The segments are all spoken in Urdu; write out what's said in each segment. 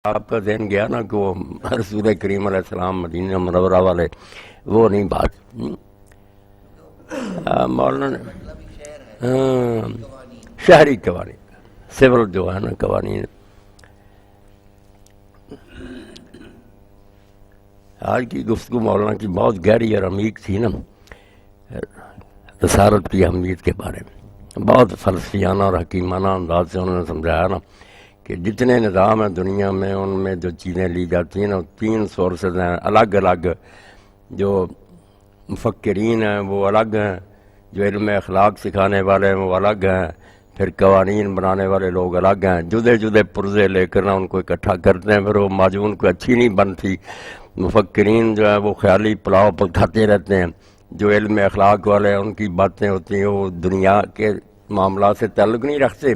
آپ کا ذہن گیا نا کہ وہ رسول کریم علیہ السلام مدینہ منورہ والے وہ نہیں بات مولانا شہری قوانین سول جو ہے نا قوانین. آج کی گفتگو مولانا کی بہت گہری اور عمیق تھی نا رسالت کی اہمیت کے بارے میں. بہت فلسفیانہ اور حکیمانہ انداز سے انہوں نے سمجھایا نا کہ جتنے نظام ہیں دنیا میں ان میں جو چیزیں لی جاتی ہیں نا 3 سورسز ہیں الگ الگ. جو مفکرین ہیں وہ الگ ہیں، جو علم اخلاق سکھانے والے ہیں وہ الگ ہیں، پھر قوانین بنانے والے لوگ الگ ہیں. جدے جدے پرزے لے کر نا ان کو اکٹھا کرتے ہیں، پھر وہ معجون کو اچھی نہیں بنتی. مفکرین جو ہے وہ خیالی پلاؤ پکاتے رہتے ہیں. جو علم اخلاق والے ہیں ان کی باتیں ہوتی ہیں وہ دنیا کے معاملات سے تعلق نہیں رکھتے،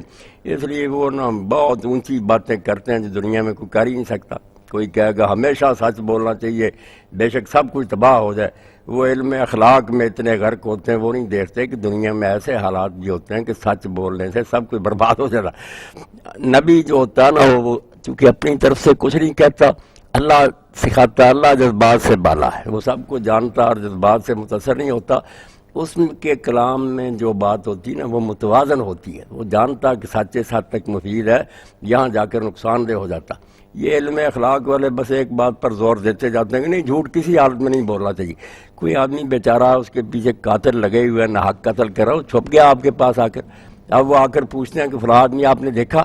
اس لیے وہ نا بہت اونچی باتیں کرتے ہیں جو دنیا میں کوئی کر ہی نہیں سکتا. کوئی کہے گا ہمیشہ سچ بولنا چاہیے، بے شک سب کچھ تباہ ہو جائے. وہ علم اخلاق میں اتنے غرق ہوتے ہیں وہ نہیں دیکھتے کہ دنیا میں ایسے حالات بھی ہوتے ہیں کہ سچ بولنے سے سب کچھ برباد ہو جاتا. نبی جو ہوتا ہے نا وہ چونکہ اپنی طرف سے کچھ نہیں کہتا، اللہ سکھاتا، اللہ جذبات سے بالا ہے، وہ سب کو جانتا اور جذبات سے متاثر نہیں ہوتا. اس کے کلام میں جو بات ہوتی ہے نا وہ متوازن ہوتی ہے. وہ جانتا کہ سچ اس حد تک مفید ہے، یہاں جا کر نقصان دہ ہو جاتا. یہ علم اخلاق والے بس ایک بات پر زور دیتے جاتے ہیں کہ نہیں جھوٹ کسی حالت میں نہیں بولنا چاہیے. کوئی آدمی بیچارہ اس کے پیچھے قاتل لگے ہوئے نہ حق قتل کر رہا، وہ چھپ گیا آپ کے پاس آ کر. اب وہ آ کر پوچھتے ہیں کہ فلاں آدمی آپ نے دیکھا،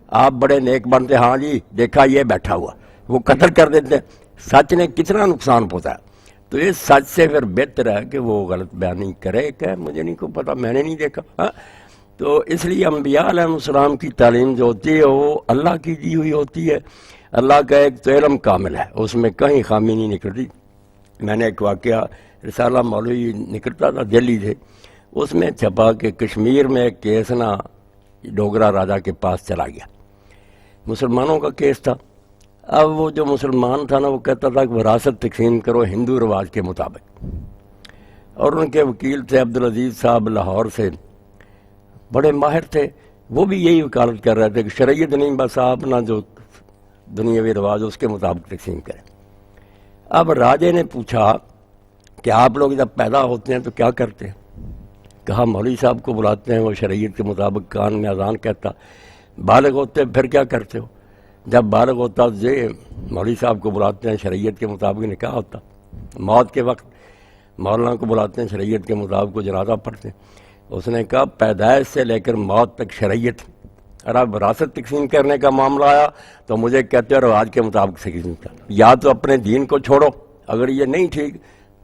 آپ بڑے نیک بنتے، ہاں جی دیکھا یہ بیٹھا ہوا، وہ قتل کر دیتے ہیں. سچ نے کتنا نقصان پہنچایا. تو اس سچ سے پھر بہتر ہے کہ وہ غلط بیانی کرے کہ مجھے نہیں کو پتا، میں نے نہیں دیکھا. ہاں تو اس لیے انبیاء علیہ السلام کی تعلیم جو ہوتی ہے وہ اللہ کی دی ہوئی ہوتی ہے. اللہ کا ایک تو علم کامل ہے، اس میں کہیں خامی نہیں نکلتی. میں نے ایک واقعہ رسالہ مولوی نکلتا تھا دہلی سے، اس میں چھپا کہ کشمیر میں ایک کیس نا ڈوگرا راجا کے پاس چلا گیا، مسلمانوں کا کیس تھا. اب وہ جو مسلمان تھا نا وہ کہتا تھا کہ وراثت تقسیم کرو ہندو رواج کے مطابق. اور ان کے وکیل تھے عبدالعزیز صاحب لاہور سے، بڑے ماہر تھے، وہ بھی یہی وکالت کر رہے تھے کہ شریعت نہیں، بس آپ نا جو دنیاوی رواج اس کے مطابق تقسیم کریں. اب راجے نے پوچھا کہ آپ لوگ جب پیدا ہوتے ہیں تو کیا کرتے ہیں؟ کہا مولوی صاحب کو بلاتے ہیں، وہ شریعت کے مطابق کان میں اذان کہتا. بالغ ہوتے پھر کیا کرتے ہو؟ جب بالغ ہوتا مولوی صاحب کو بلاتے ہیں، شریعت کے مطابق نکاح ہوتا. موت کے وقت مولانا کو بلاتے ہیں، شریعت کے مطابق جنازہ پڑھتے ہیں. اس نے کہا پیدائش سے لے کر موت تک شریعت، اور اب وراثت تقسیم کرنے کا معاملہ آیا تو مجھے کہتے ہیں رواج کے مطابق تقسیم کر. یا تو اپنے دین کو چھوڑو، اگر یہ نہیں ٹھیک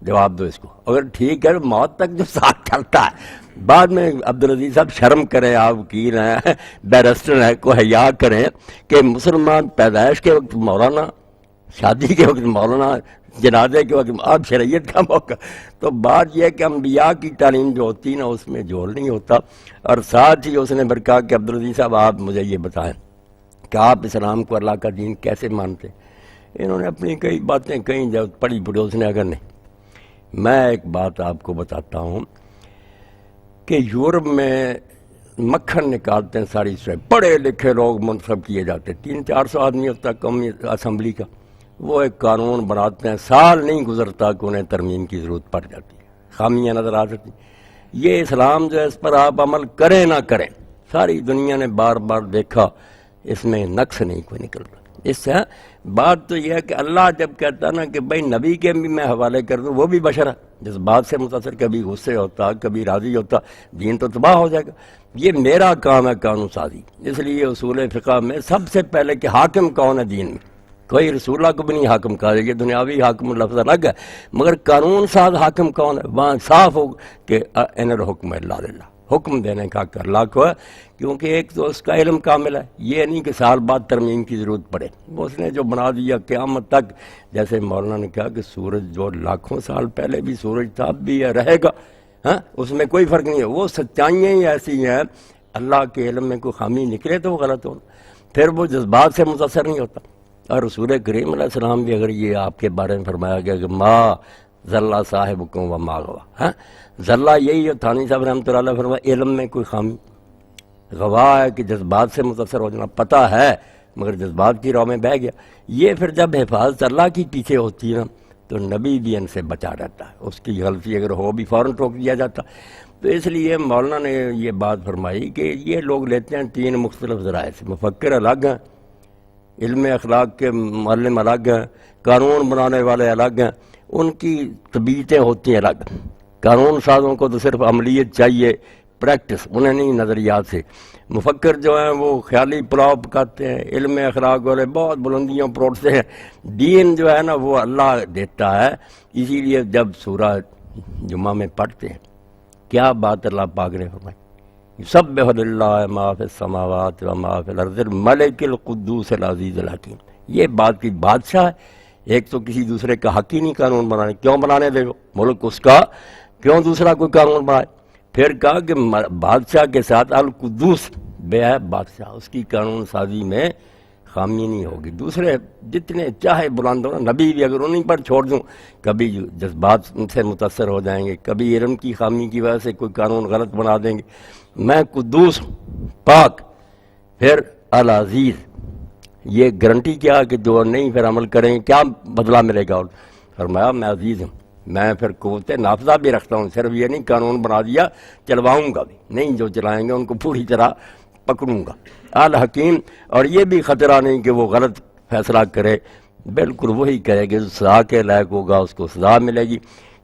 جواب دو اس کو، اگر ٹھیک ہے موت تک جو ساتھ چلتا ہے. بعد میں عبدالعزیز صاحب شرم کریں، آپ وکیل ہیں، بیرسٹر ہیں، کو حیا کریں کہ مسلمان پیدائش کے وقت مولانا، شادی کے وقت مولانا، جنازے کے وقت آپ شریعت کا موقع. تو بات یہ ہے کہ انبیاء کی تعلیم جو ہوتی ہے نا اس میں جوڑ نہیں ہوتا. اور ساتھ ہی اس نے پھر کہا کہ عبدالعزیز صاحب آپ مجھے یہ بتائیں کہ آپ اسلام کو اللہ کا دین کیسے مانتے؟ انہوں نے اپنی کئی باتیں کہیں جب پڑھی پڑھی، اس نے اگر نہیں. میں ایک بات آپ کو بتاتا ہوں کہ یورپ میں مکھن نکالتے ہیں ساری سے، پڑھے لکھے لوگ منتخب کیے جاتے ہیں، 300-400 آدمی ہوتا ہے قومی اسمبلی کا. وہ ایک قانون بناتے ہیں، سال نہیں گزرتا کہ انہیں ترمیم کی ضرورت پڑ جاتی ہے، خامیاں نظر آ سکتی. یہ اسلام جو ہے اس پر آپ عمل کریں نہ کریں، ساری دنیا نے بار بار دیکھا اس میں نقص نہیں کوئی نکلتا. اس سے بات تو یہ ہے کہ اللہ جب کہتا نا کہ بھائی نبی کے بھی میں حوالے کر دوں، وہ بھی بشر ہے، جس بات سے متاثر، کبھی غصے ہوتا کبھی راضی ہوتا، دین تو تباہ ہو جائے گا. یہ میرا کام ہے قانون سازی. اس لیے اصول فقہ میں سب سے پہلے کہ حاکم کون ہے دین میں، کوئی رسول اللہ کو بھی نہیں حاکم کہا. یہ دنیاوی حاکم لفظ الگ ہے، مگر قانون ساز حاکم کون ہے وہاں صاف ہو کہ ان الحکم الا للہ، حکم دینے کا حق اللہ کو ہے. کیونکہ ایک تو اس کا علم کامل ہے، یہ نہیں کہ سال بعد ترمیم کی ضرورت پڑے. اس نے جو بنا دیا قیامت تک، جیسے مولانا نے کہا کہ سورج جو لاکھوں سال پہلے بھی سورج تھا اب بھی رہے گا، ہاں اس میں کوئی فرق نہیں ہے. وہ سچائیاں ہی ایسی ہیں، اللہ کے علم میں کوئی خامی نکلے تو وہ غلط ہو، پھر وہ جذبات سے متاثر نہیں ہوتا. اور رسول کریم علیہ السلام بھی اگر یہ آپ کے بارے میں فرمایا گیا کہ ما ذلہ صاحبکم و ما غوا، ذلہ یہی ہے. تھانی صاحب رحمۃ اللہ علیہ فرمایا علم میں کوئی خامی، غوا ہے کہ جذبات سے متاثر ہو جانا. پتہ ہے مگر جذبات کی راہ میں بہہ گیا۔ یہ پھر جب حفاظت اللہ کی پیچھے ہوتی ہے نا تو نبی بھی ان سے بچا رہتا ہے، اس کی غلطی اگر ہو بھی فوراً ٹوک دیا جاتا۔ تو اس لیے مولانا نے یہ بات فرمائی کہ یہ لوگ لیتے ہیں 3 مختلف ذرائع سے، مفکر الگ ہیں، علم اخلاق کے معلم الگ ہیں، قانون بنانے والے الگ ہیں، ان کی طبیعتیں ہوتی ہیں الگ۔ قانون سازوں کو تو صرف عملیت چاہیے، پریکٹس، انہیں نہیں نظریات سے۔ مفکر جو ہیں وہ خیالی پلاؤ پکاتے ہیں، علم اخلاق والے بہت بلندیوں پروٹتے ہیں۔ دین جو ہے نا وہ اللہ دیتا ہے۔ اسی لیے جب سورہ جمعہ میں پڑھتے ہیں کیا بات اللہ پاک نے فرمائی، یسبح للہ ما فی السماوات و ما فی الارض الملک القدوس العزیز الحکیم۔ یہ بات کی بادشاہ ہے، ایک تو کسی دوسرے کا حق ہی نہیں قانون بنانے، کیوں بنانے دے، ملک اس کا، کیوں دوسرا کوئی قانون بنائے؟ پھر کہا کہ بادشاہ کے ساتھ القدوس بے عیب بادشاہ، اس کی قانون سازی میں خامی نہیں ہوگی۔ دوسرے جتنے چاہے بلند ہو نا، نبی بھی اگر انہیں پر چھوڑ دوں کبھی جذبات سے متاثر ہو جائیں گے، کبھی علم کی خامی کی وجہ سے کوئی قانون غلط بنا دیں گے۔ میں قدوس پاک، پھر العزیز، یہ گارنٹی کیا کہ جو نہیں پھر عمل کریں گے کیا بدلہ ملے گا؟ اور فرمایا میں عزیز ہوں، میں پھر قوت نافذہ بھی رکھتا ہوں، صرف یہ نہیں قانون بنا دیا چلواؤں گا بھی نہیں، جو چلائیں گے ان کو پوری طرح پکڑوں گا۔ الحکیم، اور یہ بھی خطرہ نہیں کہ وہ غلط فیصلہ کرے، بالکل وہی کرے گا جو سزا کے لائق ہوگا، اس کو سزا ملے گی۔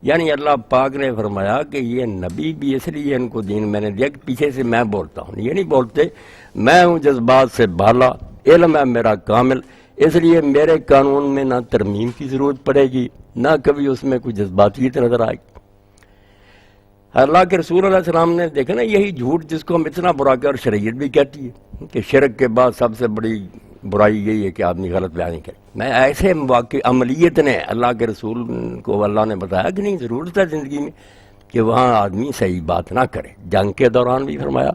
یعنی اللہ پاک نے فرمایا کہ یہ نبی بھی اس لیے ان کو دین میں نے دیا کہ پیچھے سے میں بولتا ہوں، یہ نہیں بولتے میں ہوں جذبات سے بالا، علم ہے میرا کامل، اس لیے میرے قانون میں نہ ترمیم کی ضرورت پڑے گی نہ کبھی اس میں کوئی جذباتیت نظر آئے گی۔ اللہ کے رسول علیہ السلام نے دیکھا نا یہی جھوٹ جس کو ہم اتنا برا کر، شریعت بھی کہتی ہے کہ شرک کے بعد سب سے بڑی برائی یہی ہے کہ آدمی غلط بیانی کرے۔ میں ایسے مواقع عملیت نے اللہ کے رسول کو اللہ نے بتایا کہ نہیں، ضرورت ہے زندگی میں کہ وہاں آدمی صحیح بات نہ کرے۔ جنگ کے دوران بھی فرمایا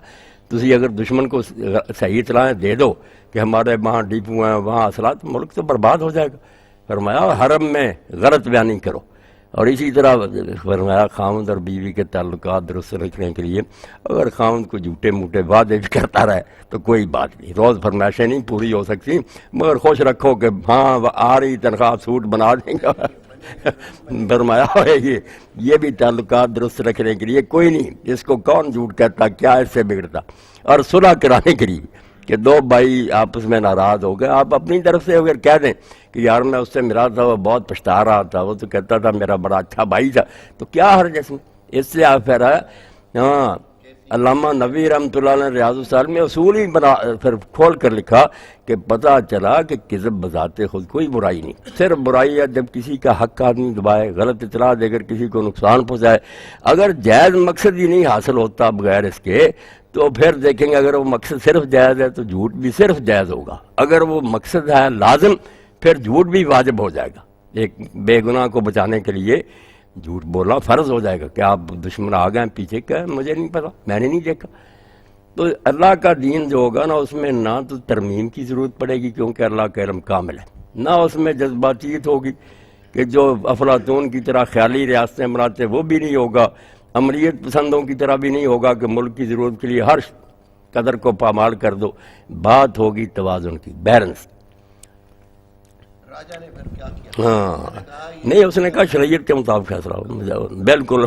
تسی اگر دشمن کو صحیح اطلاعیں دے دو کہ ہمارے وہاں ڈیپو ہیں، وہاں اصلاحات، ملک تو برباد ہو جائے گا۔ فرمایا حرم میں غلط بیانی کرو، اور اسی طرح فرمایا خاوند اور بیوی کے تعلقات درست رکھنے کے لیے اگر خاوند کو جھوٹے موٹے وعدے بھی کرتا رہے تو کوئی بات نہیں، روز فرمائشیں نہیں پوری ہو سکتی، مگر خوش رکھو کہ ہاں آ رہی تنخواہ سوٹ بنا دیں گا۔ فرمایا یہ بھی تعلقات درست رکھنے کے لیے کوئی نہیں، اس کو کون جھوٹ کہتا، کیا اس سے بگڑتا۔ اور صلح کرانے کے لیے کہ دو بھائی آپس میں ناراض ہو گئے، آپ اپنی طرف سے اگر کہہ دیں کہ یار میں اس سے ملا تھا، وہ بہت پچھتا رہا تھا، وہ تو کہتا تھا میرا بڑا اچھا بھائی تھا، تو کیا حرج اس میں؟ اس سے آپ پھر ہاں علامہ نبوی رحمۃ اللہ نے ریاض الصالحین میں اصول ہی بنا پھر کھول کر لکھا کہ پتہ چلا کہ کذب بذات خود کوئی برائی نہیں، صرف برائی ہے جب کسی کا حق آدمی دبائے، غلط اطلاع دے کر کسی کو نقصان پہنچائے۔ اگر جائز مقصد ہی نہیں حاصل ہوتا بغیر اس کے تو پھر دیکھیں گے اگر وہ مقصد صرف جائز ہے تو جھوٹ بھی صرف جائز ہوگا، اگر وہ مقصد ہے لازم پھر جھوٹ بھی واجب ہو جائے گا۔ ایک بے گناہ کو بچانے کے لیے جھوٹ بولنا فرض ہو جائے گا کہ آپ دشمن آ گئے پیچھے، کہ مجھے نہیں پتا، میں نے نہیں دیکھا۔ تو اللہ کا دین جو ہوگا نا اس میں نہ تو ترمیم کی ضرورت پڑے گی کیونکہ اللہ کا علم کامل ہے، نہ اس میں جذباتیت ہوگی کہ جو افلاطون کی طرح خیالی ریاستیں بناتے وہ بھی نہیں ہوگا، عملیت پسندوں کی طرح بھی نہیں ہوگا کہ ملک کی ضرورت کے لیے ہر قدر کو پامال کر دو۔ بات ہوگی توازن کی، بیلنس۔ راجہ نے پھر کیا کیا؟ ہاں نہیں، اس نے کہا شریعت کے مطابق فیصلہ ہو۔ بالکل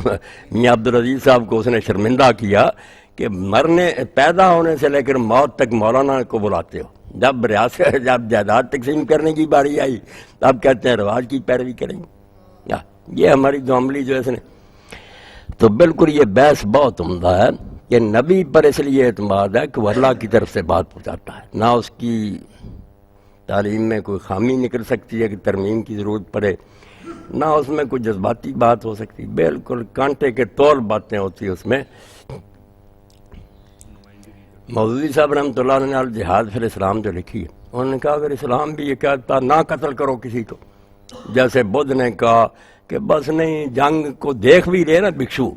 میاں عبدالعزیز صاحب کو اس نے شرمندہ کیا کہ مرنے پیدا ہونے سے لے کر موت تک مولانا کو بلاتے ہو، جب ریاست جب جائیداد تقسیم کرنے کی باری آئی تب کہتے ہیں رواج کی پیروی کریں گے۔ یہ ہماری جو عملی جو ہے اس نے، تو بالکل یہ بحث بہت عمدہ ہے کہ نبی پر اس لیے اعتماد ہے کہ وہ اللہ کی طرف سے بات پہنچاتا ہے، نہ اس کی تعلیم میں کوئی خامی نکل سکتی ہے کہ ترمیم کی ضرورت پڑے، نہ اس میں کوئی جذباتی بات ہو سکتی، بالکل کانٹے کے تول باتیں ہوتی ہیں اس میں۔ مودودی صاحب رحمۃ اللہ نے الجہاد فی الاسلام جو لکھی ہے، انہوں نے کہا اگر اسلام بھی یہ کہتا نہ قتل کرو کسی کو، جیسے بدھ نے کہا کہ بس نہیں جنگ کو دیکھ بھی لے نا بھکشو،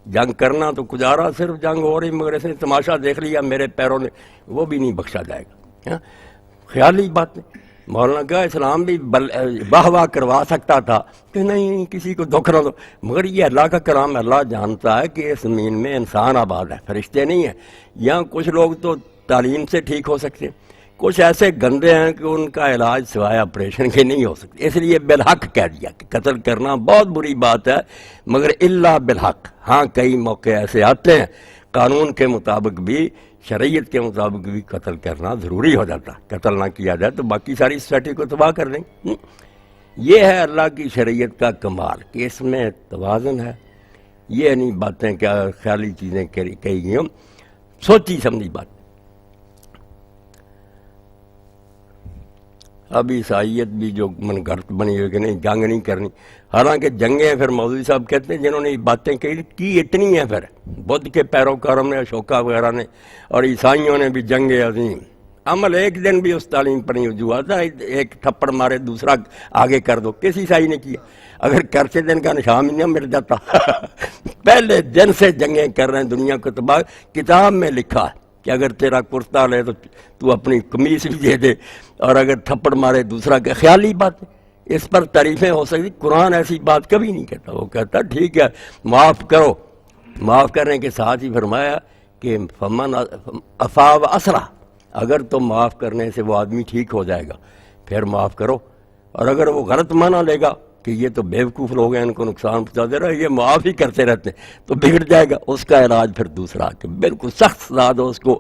جنگ کرنا تو گزارا، صرف جنگ ہو رہی مگر اس نے تماشا دیکھ لیا میرے پیروں نے، وہ بھی نہیں بخشا جائے گا۔ خیالی بات نہیں۔ مولانا کہا اسلام بھی واہ واہ کروا سکتا تھا کہ نہیں کسی کو دکھ نہ دو، مگر یہ اللہ کا کلام، اللہ جانتا ہے کہ اس زمین میں انسان آباد ہے، فرشتے نہیں ہیں۔ یہاں کچھ لوگ تو تعلیم سے ٹھیک ہو سکتے ہیں، کچھ ایسے گندے ہیں کہ ان کا علاج سوائے آپریشن کے نہیں ہو سکتے، اس لیے بالحق کہہ دیا کہ قتل کرنا بہت بری بات ہے، مگر الا بالحق۔ ہاں کئی موقع ایسے آتے ہیں قانون کے مطابق بھی، شریعت کے مطابق بھی قتل کرنا ضروری ہو جاتا، قتل نہ کیا جائے تو باقی ساری سوسائٹی کو تباہ کر دیں گے۔ یہ ہے اللہ کی شریعت کا کمال کہ اس میں توازن ہے، یہ نہیں باتیں کیا خیالی چیزیں کہی گئی ہوں، سوچی سمجھی بات۔ اب عیسائیت بھی جو من گھڑت بنی ہوئی کہ نہیں جنگ نہیں کرنی، حالانکہ جنگیں ہیں، پھر مولوی صاحب کہتے ہیں جنہوں نے یہ باتیں کی اتنی ہیں، پھر بدھ کے پیروکاروں نے، اشوکا وغیرہ نے اور عیسائیوں نے بھی جنگ عظیم عمل ایک دن بھی اس تعلیم پر نہیں ہوا تھا، ایک تھپڑ مارے دوسرا آگے کر دو، کس عیسائی نے کیا؟ اگر کرتے دن کا نشان ہی نہ مل جاتا پہلے دن سے جنگیں کر رہے ہیں دنیا کو تباہ۔ کتاب میں لکھا ہے کہ اگر تیرا کرتا لے تو اپنی قمیص بھی دے دے، اور اگر تھپڑ مارے دوسرا کہ خیالی بات ہے، اس پر تعریفیں ہو سکتی، قرآن ایسی بات کبھی نہیں کہتا، وہ کہتا ٹھیک ہے معاف کرو، معاف کرنے کے ساتھ ہی فرمایا کہ فمن عفا و اصلح، اگر تم معاف کرنے سے وہ آدمی ٹھیک ہو جائے گا پھر معاف کرو، اور اگر وہ غلط معنی لے گا کہ یہ تو بیوقوف لوگ ہیں ان کو نقصان پہنچا دے رہا ہے، یہ معاف ہی کرتے رہتے ہیں، تو بگڑ جائے گا، اس کا علاج پھر دوسرا کہ بالکل سخت سزا دو اس کو،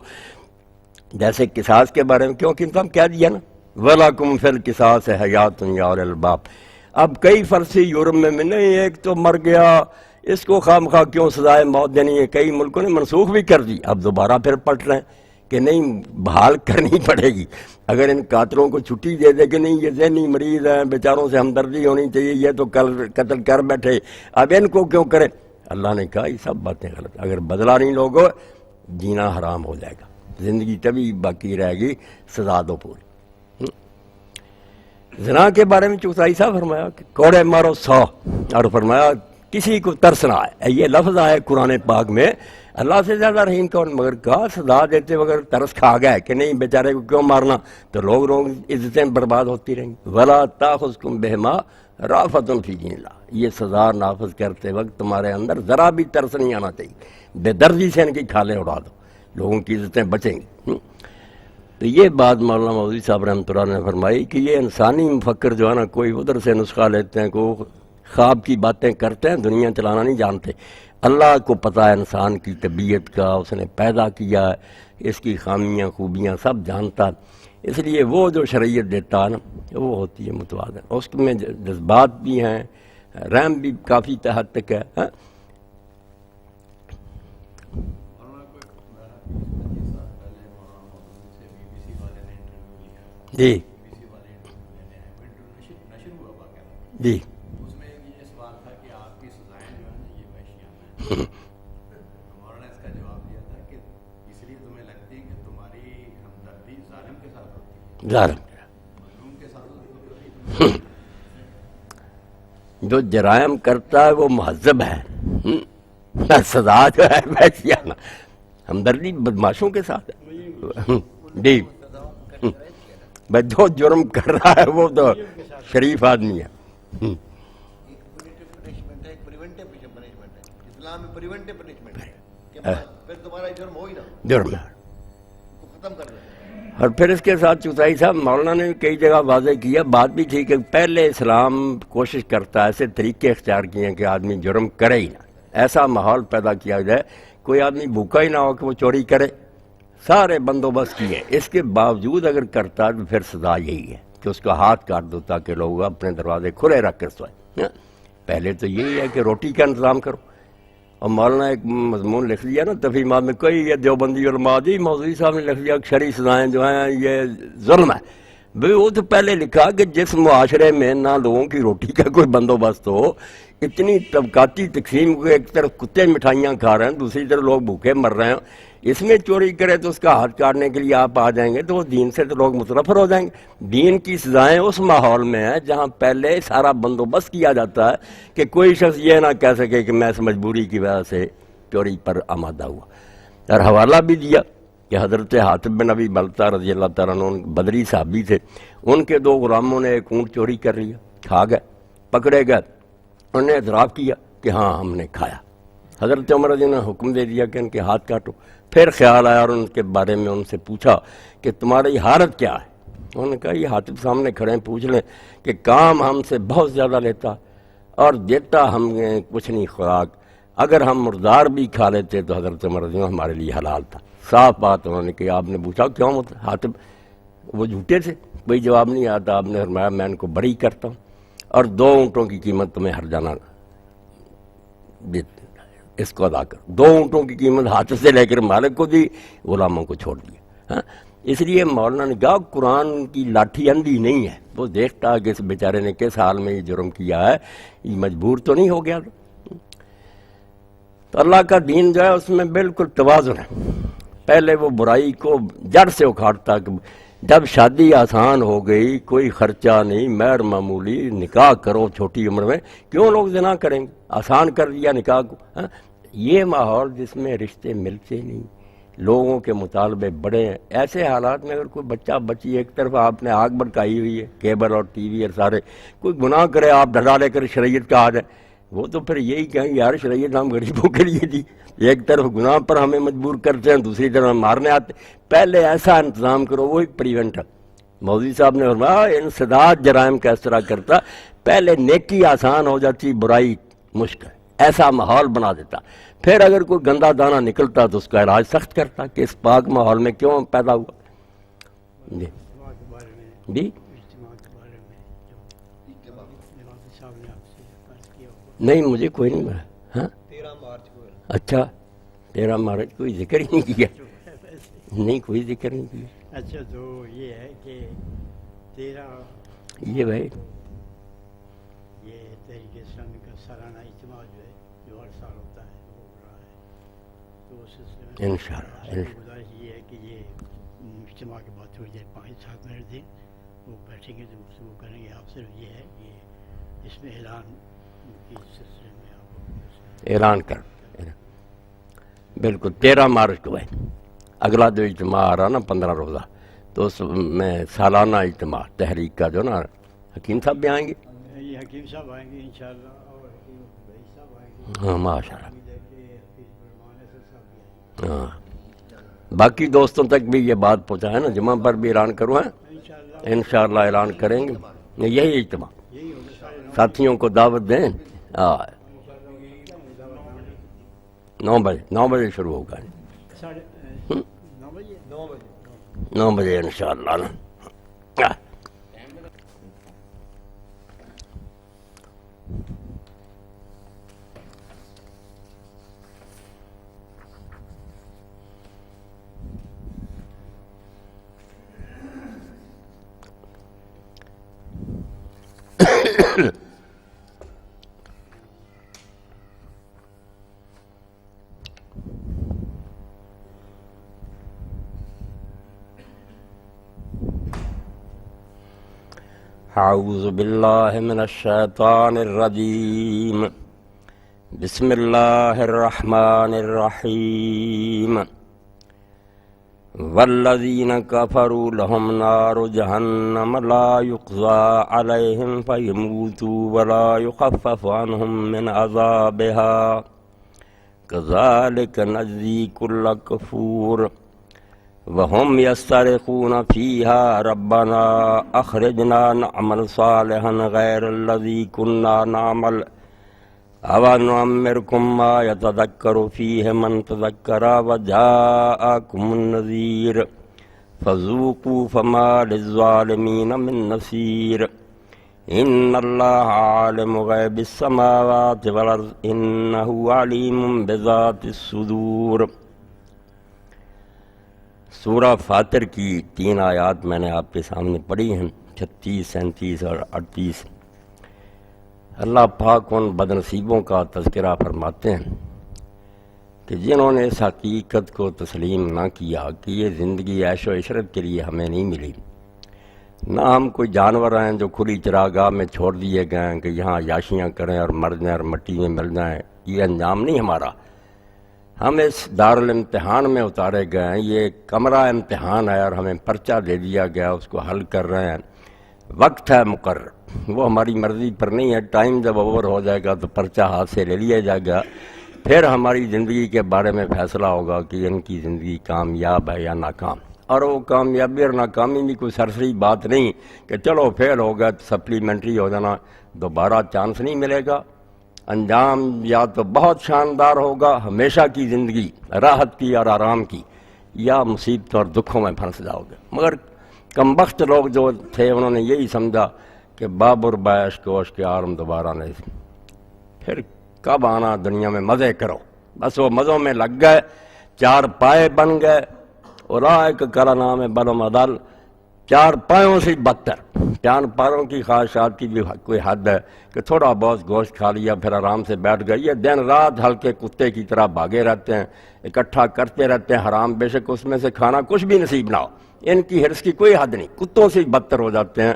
جیسے قصاص کے بارے میں کیونکہ ہم کہہ دیا نا وَلَكُمْ فِي الْقِصَاصِ حَيَاتٌ يَا أُولِي الْأَلْبَابِ۔ اب کئی فرضی یورپ میں نہیں، ایک تو مر گیا اس کو خواہ مخواہ کیوں سزائے موت دینی ہے، کئی ملکوں نے منسوخ بھی کر دی، اب دوبارہ پھر پلٹ رہے ہیں کہ نہیں بحال کرنی پڑے گی، اگر ان قاتلوں کو چھٹی دے دے کہ نہیں یہ ذہنی مریض ہیں بیچاروں سے ہمدردی ہونی چاہیے، یہ تو قتل کر بیٹھے اب ان کو کیوں کرے؟ اللہ نے کہا یہ سب باتیں غلط، اگر بدلہ نہیں لوگو جینا حرام ہو جائے گا، زندگی تبھی باقی رہے گی، سزا دو پوری۔ زنا کے بارے میں چوتھائی صاحب فرمایا کہ کوڑے مارو 100، اور فرمایا کسی کو ترس نہ آئے، یہ لفظ آئے قرآن پاک میں، اللہ سے زیادہ رحیم کون؟ مگر کہا سزا دیتے وغیر ترس کھا گئے کہ نہیں بیچارے کو کیوں مارنا، تو لوگ عزتیں برباد ہوتی رہیں گی۔ وَلَا تَأْخُذْكُمْ بِهِمَا رَأْفَةٌ فِي دِينِ اللَّهِ، یہ سزا نافذ کرتے وقت تمہارے اندر ذرا بھی ترس نہیں آنا چاہیے، بے دردی سے ان کی کھالیں اڑا دو، لوگوں کی عزتیں بچیں گی۔ تو یہ بات مولانا مودودی صاحب رحمۃ اللہ نے فرمائی کہ یہ انسانی مفکر جو ہے نا، کوئی ادھر سے نسخہ لیتے ہیں، کوئی خواب کی باتیں کرتے ہیں، دنیا چلانا نہیں جانتے۔ اللہ کو پتہ ہے انسان کی طبیعت کا، اس نے پیدا کیا ہے، اس کی خامیاں خوبیاں سب جانتا ہے، اس لیے وہ جو شریعت دیتا ہے نا وہ ہوتی ہے متوازن، اس میں جذبات بھی ہیں، رحم بھی کافی حد تک ہے۔ جی جی اس میں یہ سوال تھا کہ آپ کی سزائیں جو ہیں یہ وحشیانہ ہیں، ہمارا نے اس کا جواب دیا تھا کہ اس لیے تمہیں لگتی ہے کہ تمہاری ہمدردی ظالم کے ساتھ ہوتی ہے، مظلوم کے ساتھ ہوتی ہے، جو جرائم کرتا ہے وہ مہذب ہے، سزا جو ہے وحشیانہ، ہمدردی بدماشوں کے ساتھ ہے۔ جی جو جرم کر رہا ہے وہ تو شریف آدمی ہے۔ جرم ہے، اور پھر اس کے ساتھ چوتھائی صاحب مولانا نے کئی جگہ واضح کیا، بات بھی ٹھیک ہے، پہلے اسلام کوشش کرتا ہے، ایسے طریقے اختیار کیے ہیں کہ آدمی جرم کرے ہی نہ، ایسا ماحول پیدا کیا جائے کوئی آدمی بھوکا ہی نہ ہو کہ وہ چوری کرے، سارے بندوبست کیے، اس کے باوجود اگر کرتا ہے تو پھر سزا یہی ہے کہ اس کا ہاتھ کاٹ دو تاکہ لوگ اپنے دروازے کھلے رکھ کر سوئیں۔ پہلے تو یہی ہے کہ روٹی کا انتظام کرو، اور مولانا ایک مضمون لکھ دیا نا تفہیمات میں، کوئی یہ دیوبندی علماء دی مودودی صاحب نے لکھ دیا شرعی سزائیں جو ہیں یہ ظلم ہے، بھئی وہ تو پہلے لکھا کہ جس معاشرے میں نہ لوگوں کی روٹی کا کوئی بندوبست ہو، اتنی طبقاتی تقسیم کو، ایک طرف کتے مٹھائیاں کھا رہے ہیں، دوسری طرف لوگ بھوکے مر رہے ہیں، اس میں چوری کرے تو اس کا ہاتھ کاٹنے کے لیے آپ آ جائیں گے تو وہ دین سے تو لوگ متنفر ہو جائیں گے۔ دین کی سزائیں اس ماحول میں ہیں جہاں پہلے سارا بندوبست کیا جاتا ہے کہ کوئی شخص یہ نہ کہہ سکے کہ میں اس مجبوری کی وجہ سے چوری پر آمادہ ہوا، اور حوالہ بھی دیا کہ حضرت حاتب بن ابی بلتہ رضی اللہ تعالیٰ عنہ بدری صحابی تھے، ان کے 2 غلاموں نے ایک اونٹ چوری کر لیا، کھا گئے، پکڑے گئے، انہوں نے اعتراف کیا کہ ہاں ہم نے کھایا، حضرت عمر رضی اللہ عنہ نے حکم دے دیا کہ ان کے ہاتھ کاٹو. پھر خیال آیا اور ان کے بارے میں ان سے پوچھا کہ تمہاری حالت کیا ہے. انہوں نے کہا یہ حاتب سامنے کھڑے ہیں, پوچھ لیں کہ کام ہم سے بہت زیادہ لیتا اور دیتا ہم کچھ نہیں خوراک. اگر ہم مردار بھی کھا لیتے تو حضرت عمر رضی اللہ عنہ ہمارے لیے حلال تھا. صاف بات انہوں نے کہ آپ نے پوچھا کیوں حاتب, وہ جھوٹے تھے, کوئی جواب نہیں آتا. آپ نے فرمایا میں ان کو بری کرتا ہوں اور 2 اونٹوں کی قیمت تمہیں ہر جانا اس کو ادا کر. 2 اونٹوں کی قیمت ہاتھ سے لے کر مالک کو دی, غلاموں کو چھوڑ دیا. ہاں اس لیے مولانا نے کہا قرآن کی لاٹھی اندھی نہیں ہے, وہ دیکھتا کہ اس بیچارے نے کس حال میں یہ جرم کیا ہے, یہ مجبور تو نہیں ہو گیا. تو اللہ کا دین جو ہے اس میں بالکل توازن ہے. پہلے وہ برائی کو جڑ سے اکھاڑتا کہ جب شادی آسان ہو گئی, کوئی خرچہ نہیں, مہر معمولی, نکاح کرو چھوٹی عمر میں, کیوں لوگ زنا کریں گے, آسان کر دیا نکاح کو. یہ ماحول جس میں رشتے ملتے نہیں, لوگوں کے مطالبے بڑے ہیں, ایسے حالات میں اگر کوئی بچہ بچی ایک طرف آپ نے آگ بھڑکائی ہوئی ہے, کیبل اور ٹی وی اور سارے, کوئی گناہ کرے آپ ڈھلا لے کر شریعت کا آ جائے, وہ تو پھر یہی کہیں یار شریعت ہم غریبوں کے لیے دی. ایک طرف گناہ پر ہمیں مجبور کرتے ہیں, دوسری طرف ہم مارنے آتے. پہلے ایسا انتظام کرو, وہی پریونٹ ہے. مولوی صاحب نے فرمایا انسداد جرائم کا اس طرح کرتا, پہلے نیکی آسان ہو جاتی, برائی مشکل, ایسا ماحول بنا دیتا. پھر اگر کوئی گندا دانہ نکلتا تو اس کا علاج سخت کرتا کہ اس پاک ماحول میں کیوں پیدا ہوا. جی جی نہیں مجھے کوئی نہیں ملا. ہاں 13 مارچ کو. اچھا 13 مارچ کوئی ذکر ہی نہیں کیا. نہیں کوئی ذکر نہیں کیا. اچھا تو یہ ہے کہ 13 یہ بھائی یہ تحریک اسلامی کا سالانہ اجتماع جو ہے جو ہر سال ہوتا ہے وہ ہو رہا ہے, تو اس سلسلے میں انشاءاللہ گزارش یہ ہے کہ یہ اجتماع کے بعد تھوڑی دیر 5-7 منٹ دیں, وہ بیٹھیں گے تو گفتگو کریں گے. آپ صرف یہ ہے کہ اس میں اعلان کے سلسلے میں آپ اعلان کر بالکل 13 مارچ کو ہے اگلا جو اجتماع آ رہا نا 15 روزہ, تو اس میں سالانہ اجتماع تحریک کا جو نا حکیم صاحب بھی آئیں گے. یہ حکیم صاحب آئیں گے انشاءاللہ, اور حکیم بھائی صاحب آئیں گے. ہاں ماشاء اللہ. امید ہے کہ حفیظ الرحمان اصل صاحب بھی آئیں گے. ہاں باقی دوستوں تک بھی یہ بات پہنچا ہے نا, جمعہ پر بھی اعلان کروں ہیں انشاءاللہ انشاءاللہ اعلان کریں گے. یہی اجتماع یہی ہوگا سارے ساتھیوں کو دعوت دیں. 9 بجے شروع ہوگا, 9 بجے 9 بجے انشاءاللہ نا. اعوذ باللہ من الشیطان الرجیم, بسم اللہ الرحمن الرحیم. والذین کفروا لهم نار جہنم لا یقضى علیہم فیموتوا ولا یخفف عنہم من عذابها کذالک نجزی کل کفور. وهم يسترخون فيها ربنا أخرجنا نعمل صالحا غير الذي كنا نعمل أونعمركم ما يتذكر فيه من تذكر وجاءكم النذير فذوقوا فما للظالمين من نصير. إن الله عالم غيب السماوات والأرض إنه عليم بذات الصدور. سورہ فاطر کی 3 آیات میں نے آپ کے سامنے پڑھی ہیں, 36, 37 اور 38. اللہ پاک ان بدنصیبوں کا تذکرہ فرماتے ہیں کہ جنہوں نے اس حقیقت کو تسلیم نہ کیا کہ یہ زندگی عیش و عشرت کے لیے ہمیں نہیں ملی, نہ ہم کوئی جانور ہیں جو کھلی چراگاہ میں چھوڑ دیے گئے ہیں کہ یہاں عیاشیاں کریں اور مر جائیں اور مٹی میں مل جائیں. یہ انجام نہیں ہمارا. ہم اس دارالامتحان میں اتارے گئے ہیں, یہ کمرہ امتحان ہے اور ہمیں پرچہ دے دیا گیا, اس کو حل کر رہے ہیں. وقت ہے مقرر, وہ ہماری مرضی پر نہیں ہے. ٹائم جب اوور ہو جائے گا تو پرچہ ہاتھ سے لے لیا جائے گا. پھر ہماری زندگی کے بارے میں فیصلہ ہوگا کہ ان کی زندگی کامیاب ہے یا ناکام. اور وہ کامیابی اور ناکامی بھی کوئی سرسری بات نہیں کہ چلو فیل ہو گیا تو سپلیمنٹری ہو جانا، دوبارہ چانس نہیں ملے گا. انجام یا تو بہت شاندار ہوگا، ہمیشہ کی زندگی راحت کی اور آرام کی، یا مصیبتوں اور دکھوں میں پھنس جاؤ گے. مگر کمبخت لوگ جو تھے انہوں نے یہی سمجھا کہ بابر بیش کوش کے عالم دوبارہ نہیں، پھر کب آنا دنیا میں مزے کرو. بس وہ مزوں میں لگ گئے، چار پائے بن گئے. اولئک کالانعام بل هم اضل، چار پایوں سے بدتر. چار پایوں کی خواہشات کی بھی کوئی حد ہے کہ تھوڑا بہت گوشت کھا لیا پھر آرام سے بیٹھ گئے. یہ دن رات ہلکے کتے کی طرح بھاگے رہتے ہیں، اکٹھا کرتے رہتے ہیں حرام، بے شک اس میں سے کھانا کچھ بھی نصیب نہ ہو. ان کی حرص کی کوئی حد نہیں، کتوں سے بدتر ہو جاتے ہیں.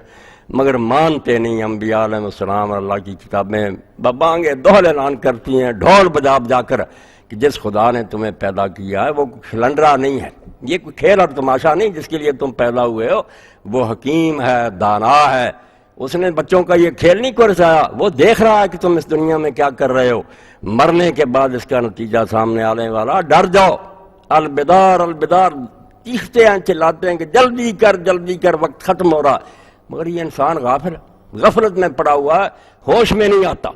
مگر مانتے نہیں. انبیاء علیہ السلام اور اللہ کی کتابیں ببانگے دوہل اعلان کرتی ہیں ڈھول بجا بجا کر کہ جس خدا نے تمہیں پیدا کیا ہے وہ کھلنڈرا نہیں ہے، یہ کوئی کھیل اور تماشا نہیں جس کے لیے تم پیدا ہوئے ہو. وہ حکیم ہے، دانا ہے. اس نے بچوں کا یہ کھیل نہیں کرسایا، وہ دیکھ رہا ہے کہ تم اس دنیا میں کیا کر رہے ہو. مرنے کے بعد اس کا نتیجہ سامنے آنے والا. ڈر جاؤ. البدار البدار چیختے ہیں، چلاتے ہیں کہ جلدی کر وقت ختم ہو رہا. مگر یہ انسان غافل ہے، غفلت میں پڑا ہوا ہے، ہوش میں نہیں آتا.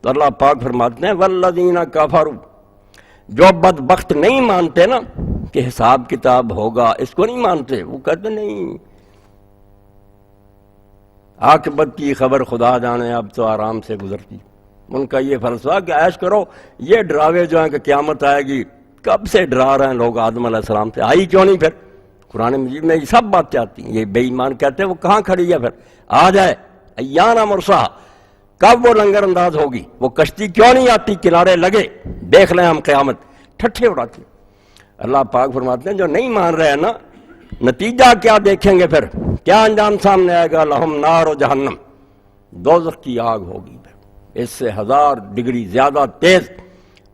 تو اللہ پاک فرماتے ہیں والذین کفروا، جو بدبخت نہیں مانتے نا کہ حساب کتاب ہوگا، اس کو نہیں مانتے. وہ کہتے نہیں عاقبت کی خبر خدا جانے، اب تو آرام سے گزرتی. ان کا یہ فلسفہ کہ عیش کرو. یہ ڈراوے جو ہیں کہ قیامت آئے گی، کب سے ڈرا رہے ہیں لوگ آدم علیہ السلام سے، آئی کیوں نہیں؟ پھر قرآن مجید میں یہ سب باتیں آتی ہیں. یہ بے ایمان کہتے ہیں وہ کہاں کھڑی ہے؟ پھر آ جائے ایانا مرسا، کب وہ لنگر انداز ہوگی؟ وہ کشتی کیوں نہیں آتی؟ کنارے لگے دیکھ لیں ہم قیامت. ٹھٹھے اڑاتے. اللہ پاک فرماتے ہیں جو نہیں مان رہے ہیں نا، نتیجہ کیا دیکھیں گے؟ پھر کیا انجام سامنے آئے گا؟ لہم نار و جہنم، دوزخ کی آگ ہوگی. اس سے 1000 ڈگری زیادہ تیز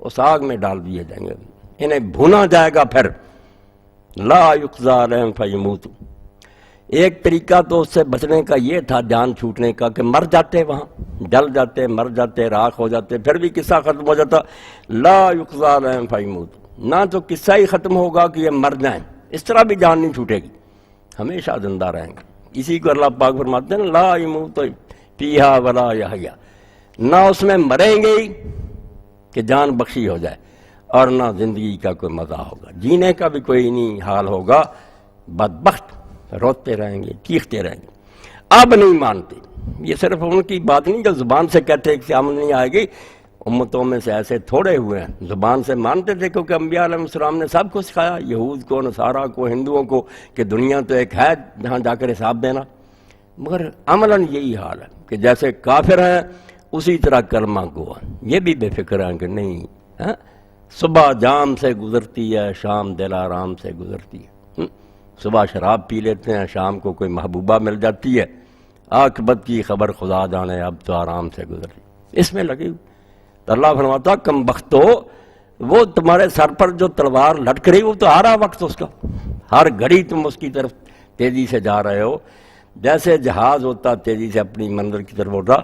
اس آگ میں ڈال دیے جائیں گے، انہیں بھونا جائے گا. پھر لا یقضی علیہم فیموتوا. ایک طریقہ تو اس سے بچنے کا یہ تھا، جان چھوٹنے کا، کہ مر جاتے، وہاں جل جاتے، مر جاتے، راکھ ہو جاتے، پھر بھی قصہ ختم ہو جاتا. لا یقضی علیہم فیموتوا. نہ تو قصہ ہی ختم ہوگا کہ یہ مر جائیں، اس طرح بھی جان نہیں چھوٹے گی، ہمیشہ زندہ رہیں گے. اسی کو اللہ پاک فرماتے ہیں لا یموت فیہا ولا یحیا. نہ اس میں مریں گے ہی کہ جان بخشی ہو جائے، اور نہ زندگی کا کوئی مزہ ہوگا، جینے کا بھی کوئی نہیں حال ہوگا. بدبخت روتے رہیں گے، چیختے رہیں گے. اب نہیں مانتے. یہ صرف ان کی بات نہیں جو زبان سے کہتے ہیں کہ قیامت نہیں آئے گی. امتوں میں سے ایسے تھوڑے ہوئے ہیں زبان سے مانتے تھے، کیونکہ انبیاء علیہ السلام نے سب کو سکھایا، یہود کو، نصارہ کو، ہندوؤں کو، کہ دنیا تو ایک ہے جہاں جا کر حساب دینا. مگر عملاً یہی حال ہے کہ جیسے کافر ہیں اسی طرح کلمہ گو. یہ بھی بے فکر ہیں کہ نہیں، صبح جام سے گزرتی ہے، شام دل آرام سے گزرتی ہے. صبح شراب پی لیتے ہیں، شام کو کوئی محبوبہ مل جاتی ہے. عاقبت کی خبر خدا جانے، اب تو آرام سے گزرتی. اس میں لگی ہوئی. تو اللہ فرماتا کم بختو، وہ تمہارے سر پر جو تلوار لٹک رہی وہ تو آ رہا وقت اس کا، ہر گھڑی تم اس کی طرف تیزی سے جا رہے ہو. جیسے جہاز ہوتا تیزی سے اپنی منزل کی طرف اڑ رہا،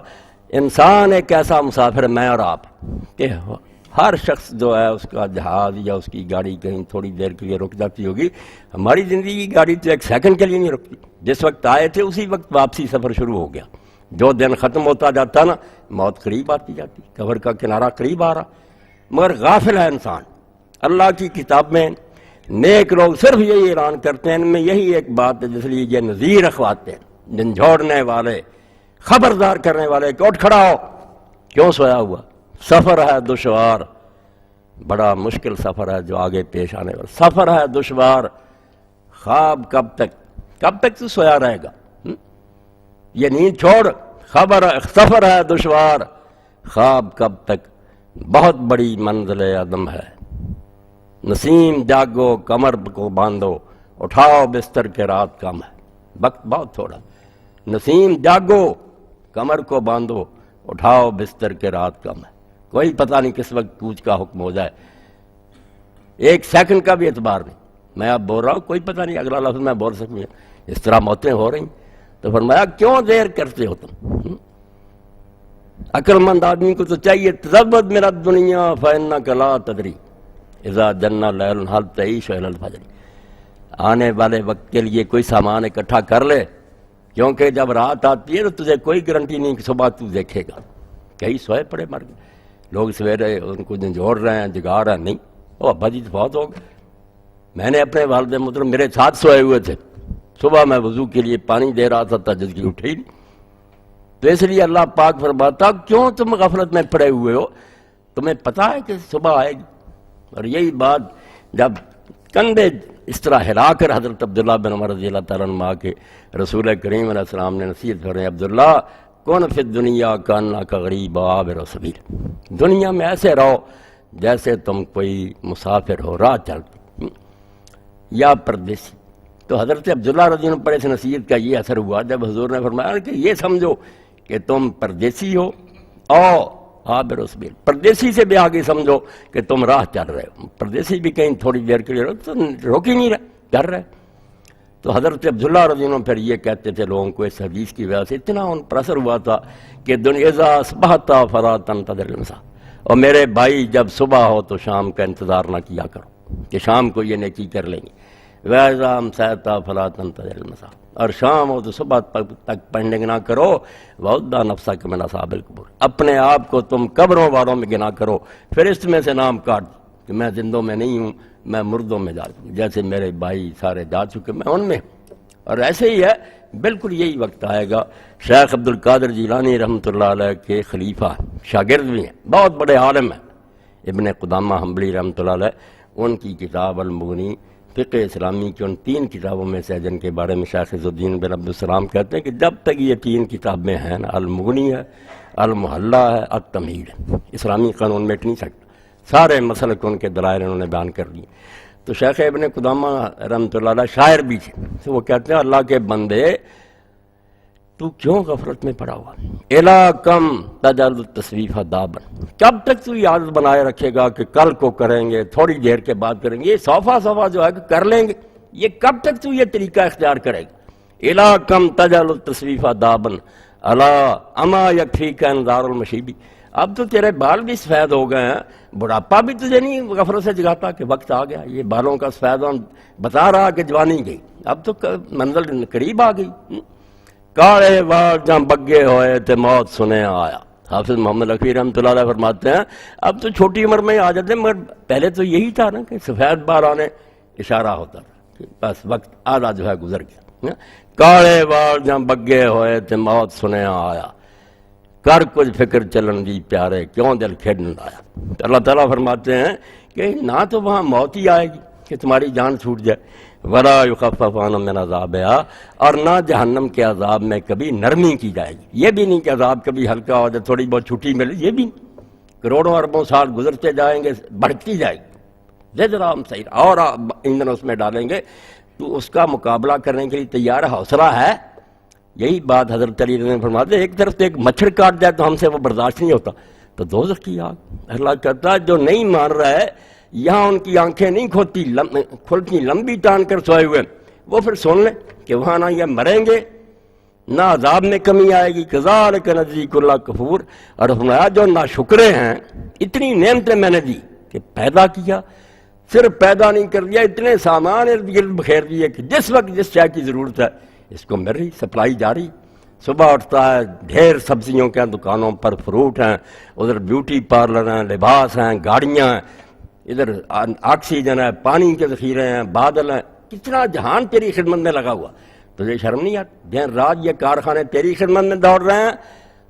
انسان ایک ایسا مسافر میں اور آپ کہ ہر شخص جو ہے اس کا جہاز یا اس کی گاڑی کہیں تھوڑی دیر کے لیے رک جاتی ہوگی. ہماری زندگی کی گاڑی تو ایک سیکنڈ کے لیے نہیں رکتی. جس وقت آئے تھے اسی وقت واپسی سفر شروع ہو گیا. جو دن ختم ہوتا جاتا نا، موت قریب آتی جاتی، قبر کا کنارہ قریب آ رہا. مگر غافل ہے انسان. اللہ کی کتاب میں نیک لوگ صرف یہی اعلان کرتے ہیں، ان میں یہی ایک بات ہے جس لیے یہ نذیر اخواتے ہیں، جھنجھوڑنے والے، خبردار کرنے والے کہ اٹھ کھڑا ہو. کیوں سویا ہوا؟ سفر ہے دشوار، بڑا مشکل سفر ہے جو آگے پیش آنے والا. سفر ہے دشوار، خواب کب تک تو سویا رہے گا؟ یہ نیند چھوڑ. سفر ہے دشوار، خواب کب تک، بہت بڑی منزل عدم ہے. نسیم جاگو، کمر کو باندھو، اٹھاؤ بستر کے، رات کم ہے، وقت بہت تھوڑا. نسیم جاگو، کمر کو باندھو، اٹھاؤ بستر کے، رات کم ہے. کوئی پتہ نہیں کس وقت کوچ کا حکم ہو جائے، ایک سیکنڈ کا بھی اعتبار نہیں. میں اب بول رہا ہوں، کوئی پتہ نہیں اگلا لفظ میں بول سکوں. اس طرح موتیں ہو رہی. تو فرمایا کیوں دیر کرتے ہو تم؟ عقل مند آدمی کو تو چاہیے تزود من الدنیا فإنک لا تدری اذا جن لیل هل تعیش الی الفجر، آنے والے وقت کے لیے کوئی سامان اکٹھا کر لے، کیونکہ جب رات آتی ہے تو تجھے کوئی گارنٹی نہیں کہ صبح تو دیکھے گا، کئی سوئے پڑے مر گئے، لوگ سویرے ان کو جھنجھوڑ رہے ہیں، جگا رہے ہیں، نہیں وہ ابا جی تو بہت ہو گئے۔ میں نے اپنے والد محترم میرے ساتھ سوئے ہوئے تھے، صبح میں وضو کے لیے پانی دے رہا تھا، تہجد کی اٹھے ہی نہیں۔ تو اس لیے اللہ پاک فرماتا کیوں تم غفلت میں پڑے ہوئے ہو، تمہیں پتہ ہے کہ صبح آئے گی۔ اور یہی بات جب کندھے اس طرح ہلا کر حضرت عبداللہ بن عمر رضی اللہ تعالیٰ عنہ کے رسول کریم علیہ السلام نے نصیحت فرمائی، عبداللہ کون فی الدنیا کانک غریب عابر السبیل، دنیا میں ایسے رہو جیسے تم کوئی مسافر ہو، راہ چلتے یا پردیسی۔ تو حضرت عبداللہ رضی اللہ عنہ پر اس نصیحت کا یہ اثر ہوا جب حضور نے فرمایا کہ یہ سمجھو کہ تم پردیسی ہو اور عابر السبیل، پردیسی سے بھی آگے سمجھو کہ تم راہ چل رہے ہو، پردیسی بھی کہیں تھوڑی دیر کے لیے تو روک ہی نہیں رہے، چل رہے۔ تو حضرت عبداللہ رضی اللہ عنہ پھر یہ کہتے تھے لوگوں کو، اس حدیث کی وجہ سے اتنا ان پر اثر ہوا تھا کہ دنیا اذا اصبحت فلا تنتظر المساء، اور میرے بھائی جب صبح ہو تو شام کا انتظار نہ کیا کرو کہ شام کو یہ نیکی کر لیں گے، وَإِذَا أَمْسَيْتَ فَلَا تَنتَظِرْ الْمَسَاءَ، اور شام ہو تو صبح تک پینڈنگ نہ کرو، وَعُدَّ نَفْسَكَ مِنْ أَصْحَابِ الْقُبُورِ، اپنے آپ کو تم قبروں والوں میں گنا کرو، پھر اس میں سے نام کاٹ کہ میں زندوں میں نہیں ہوں، میں مردوں میں جا چکا، جیسے میرے بھائی سارے جا چکے میں ان میں ہوں۔ اور ایسے ہی ہے، بالکل یہی وقت آئے گا۔ شیخ عبد القادر جیلانی رحمۃ اللہ علیہ کے خلیفہ شاگرد بھی ہیں، بہت بڑے عالم ہیں، ابن قدامہ حنبلی رحمۃ اللہ علیہ، ان کی کتاب المغنی فقہ اسلامی کی ان 3 کتابوں میں سے جن کے بارے میں شیخ عز الدین بن عبدالسلام کہتے ہیں کہ جب تک یہ 3 کتابیں ہیں، المغنی ہے، المحلہ ہے، التمہید ہے، اسلامی قانون مٹ نہیں سکتا، سارے مسلک ان کے دلائل انہوں نے بیان کر دیے۔ تو شیخ ابن قدامہ رحمۃ اللہ علیہ شاعر بھی تھے، تو وہ کہتے ہیں اللہ کے بندے تو کیوں غفلت میں پڑا ہوا، الا کم تجعل التسویف دابن، کب تک تو یہ عادت بنائے رکھے گا کہ کل کو کریں گے، تھوڑی دیر کے بعد کریں گے، یہ صوفہ جو ہے کہ کر لیں گے، یہ کب تک تو یہ طریقہ اختیار کرے گا، الا کم تجعل التسویف دابن الا اما یکفیک انذار المشیبی، اب تو تیرے بال بھی سفید ہو گئے ہیں، بڑھاپا بھی تجھے نہیں غفلت سے جگاتا کہ وقت آ گیا، یہ بالوں کا سفید بتا رہا کہ جوانی گئی، اب تو منزل قریب آ گئی۔ کاڑے وار جہاں بگے ہوئے تھے موت سنے آیا، حافظ محمد لکھوی رحمۃ اللہ علیہ فرماتے ہیں اب تو چھوٹی عمر میں آ جاتے ہیں، مگر پہلے تو یہی تھا نا کہ سفید بال آنے اشارہ ہوتا تھا کہ بس وقت آدھا جو ہے گزر گیا۔ کاڑے وار جہاں بگے ہوئے تھے موت سنے آیا، کر کچھ فکر چلن دی پیارے کیوں دل کھیڈن آیا۔ اللہ تعالیٰ فرماتے ہیں کہ نہ تو وہاں موت ہی آئے گی کہ تمہاری جان چھوٹ جائے، وَلَا يُخَفَّفُ عَنْهُم مِّنْ عَذَابِهَا، اور نہ جہنم کے عذاب میں کبھی نرمی کی جائے گی، یہ بھی نہیں کہ عذاب کبھی ہلکا ہو جائے، تھوڑی بہت چھٹی ملے، یہ بھی نہیں، کروڑوں اربوں سال گزرتے جائیں گے، بڑھتی جائے گی، زجرام سعید، اور ایندھن اس میں ڈالیں گے تو اس کا مقابلہ کرنے کے لیے تیار حوصلہ ہے۔ یہی بات حضرت علی نے فرماتے ایک طرف سے ایک مچھر کاٹ جائے تو ہم سے وہ برداشت نہیں ہوتا، تو دوزخ کی آگ، اللہ کہتا ہے جو نہیں مان رہا ہے، یہاں ان کی آنکھیں نہیں کھلتی لمبی ٹان کر سوئے ہوئے، وہ پھر سن لیں کہ وہاں نہ یہ مریں گے نہ عذاب میں کمی آئے گی، کذالک نجزی کل کفور، اور فرمایا جو ناشکرے ہیں، اتنی نعمتیں میں نے دی کہ پیدا کیا، صرف پیدا نہیں کر دیا، اتنے سامان ارد گرد بخیر دیے کہ جس وقت جس شے کی ضرورت ہے اس کو مل رہی، سپلائی جاری، صبح اٹھتا ہے ڈھیر سبزیوں کے دکانوں پر فروٹ ہیں، ادھر بیوٹی پارلر ہیں، لباس ہیں، گاڑیاں ہیں، ادھر آکسیجن ہے، پانی کے ذخیرے ہیں، بادل ہیں، کتنا جہان تیری خدمت میں لگا ہوا، تجھے شرم نہیں آتی؟ دن رات یہ کارخانے تیری خدمت میں دوڑ رہے ہیں،